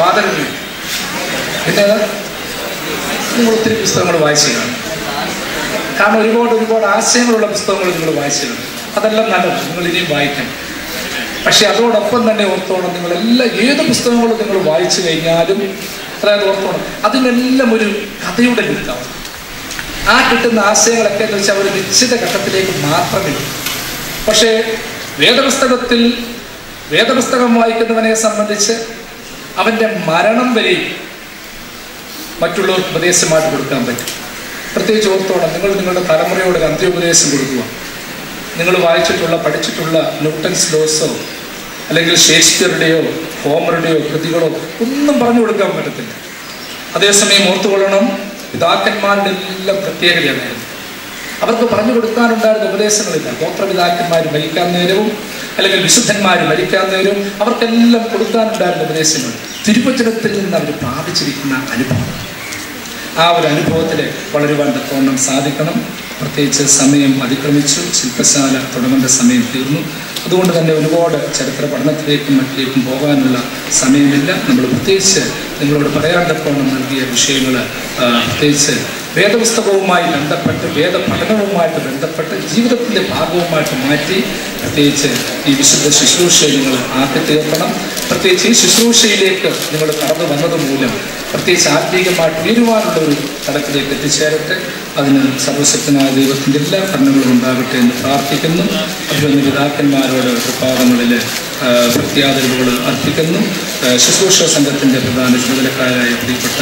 ബാധകങ്ങൾ. പിന്നെ നിങ്ങൾ ഒത്തിരി പുസ്തകങ്ങൾ വായിച്ചു കാണും. കാരണം ഒരുപാട് ആശയങ്ങളുള്ള പുസ്തകങ്ങൾ നിങ്ങൾ വായിച്ചു കാണും. അതെല്ലാം നല്ലത്, നിങ്ങൾ ഇനിയും വായിക്കണം. പക്ഷെ അതോടൊപ്പം തന്നെ ഓർത്തോണം, ഏത് പുസ്തകങ്ങളും നിങ്ങൾ വായിച്ചു കഴിഞ്ഞാലും, അതായത് ഓർത്തോണം, അതിനെല്ലാം ഒരു കഥയുടെ ലിങ്കാവും. ആ കിട്ടുന്ന ആശയങ്ങളൊക്കെ എന്ന് വെച്ചാൽ ഒരു നിശ്ചിത ഘട്ടത്തിലേക്ക് മാത്രമേ. പക്ഷേ വേദപുസ്തകം വായിക്കുന്നവനെ സംബന്ധിച്ച് അവൻ്റെ മരണം വരെ മറ്റുള്ളവർക്ക് ഉപദേശമായിട്ട് കൊടുക്കാൻ പറ്റും. പ്രത്യേകിച്ച് ഓർത്തോണം, നിങ്ങളുടെ തലമുറയോട് ഒരു അന്ത്യോപദേശം കൊടുക്കുക. നിങ്ങൾ പഠിച്ചിട്ടുള്ള ന്യൂട്ടൺസ് ലോസോ അല്ലെങ്കിൽ ഷേക്സ്പിയറുടെയോ ഹോമറുടെയോ കൃതികളോ ഒന്നും പറഞ്ഞു കൊടുക്കാൻ പറ്റത്തില്ല. അതേസമയം ഓർത്തുകൊള്ളണം, പിതാക്കന്മാരുടെ എല്ലാം പ്രത്യേകതയായിരുന്നു. അവർക്ക് പറഞ്ഞു കൊടുക്കാനുണ്ടായിരുന്ന ഉപദേശങ്ങളില്ല. ഗോത്രപിതാക്കന്മാർ മരിക്കാൻ നേരവും അല്ലെങ്കിൽ വിശുദ്ധന്മാർ മരിക്കാൻ നേരവും അവർക്കെല്ലാം കൊടുക്കാനുണ്ടായിരുന്ന ഉപദേശങ്ങൾ തിരുവചനത്തിൽ നിന്ന് അവർ പ്രാപിച്ചിരിക്കുന്ന അനുഭവം. ആ ഒരു അനുഭവത്തിൽ വളരുവാൻ തക്കവണ്ണം സാധിക്കണം. പ്രത്യേകിച്ച് സമയം അതിക്രമിച്ചു, ശില്പശാല തുടങ്ങേണ്ട സമയം തീർന്നു. അതുകൊണ്ട് തന്നെ ഒരുപാട് ചരിത്ര പഠനത്തിലേക്കും മറ്റിലേക്കും പോകാനുള്ള സമയമില്ല. നമ്മൾ പ്രത്യേകിച്ച് നിങ്ങളോട് പറയാൻ തക്കവണ്ണം നൽകിയ വിഷയങ്ങൾ പ്രത്യേകിച്ച് വേദപുസ്തകവുമായി ബന്ധപ്പെട്ട്, വേദപഠനവുമായിട്ട് ബന്ധപ്പെട്ട് ജീവിതത്തിൻ്റെ ഭാഗവുമായിട്ട് മാറ്റി പ്രത്യേകിച്ച് ഈ വിശുദ്ധ ശുശ്രൂഷയെ നിങ്ങൾ ആക്കി തീർക്കണം. പ്രത്യേകിച്ച് ഈ ശുശ്രൂഷയിലേക്ക് നിങ്ങൾ കടന്നു വന്നത് മൂലം പ്രത്യേകിച്ച് ആത്മീകമായിട്ട് ഉയരുവാനുള്ള ഒരു തലത്തിലേക്ക് എത്തിച്ചേരട്ടെ. അതിന് സർവശക്തനായ ദൈവത്തിൻ്റെ എല്ലാ കരുണകളും ഉണ്ടാകട്ടെ എന്ന് പ്രാർത്ഥിക്കുന്നു. അതിലൊന്ന് പിതാക്കന്മാരോട് തൃപ്പാദങ്ങളിൽ പ്രത്യാദരവുകൾ അർപ്പിക്കുന്നു. ശുശ്രൂഷ സംഘത്തിൻ്റെ പ്രധാന ചുമതലക്കാരായ പ്രിയപ്പെട്ട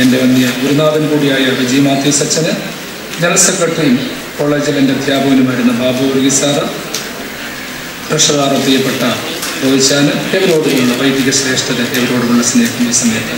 എൻ്റെ വന്യ ഗുരുനാഥൻ കൂടിയായ വിജി മാത്യൂസ് അച്ഛന്, ജനറൽ സെക്രട്ടറിയും കോളേജിൽ എൻ്റെ അധ്യാപകനുമായിരുന്ന ബാബു വർഗീസ് സാറ്, ട്രഷറർ പ്രിയപ്പെട്ട റോഹിച്ചാന്, എവരോടുമുള്ള വൈദിക ശ്രേഷ്ഠത, എവരോടുമുള്ള സ്നേഹം ഈ സമയത്ത്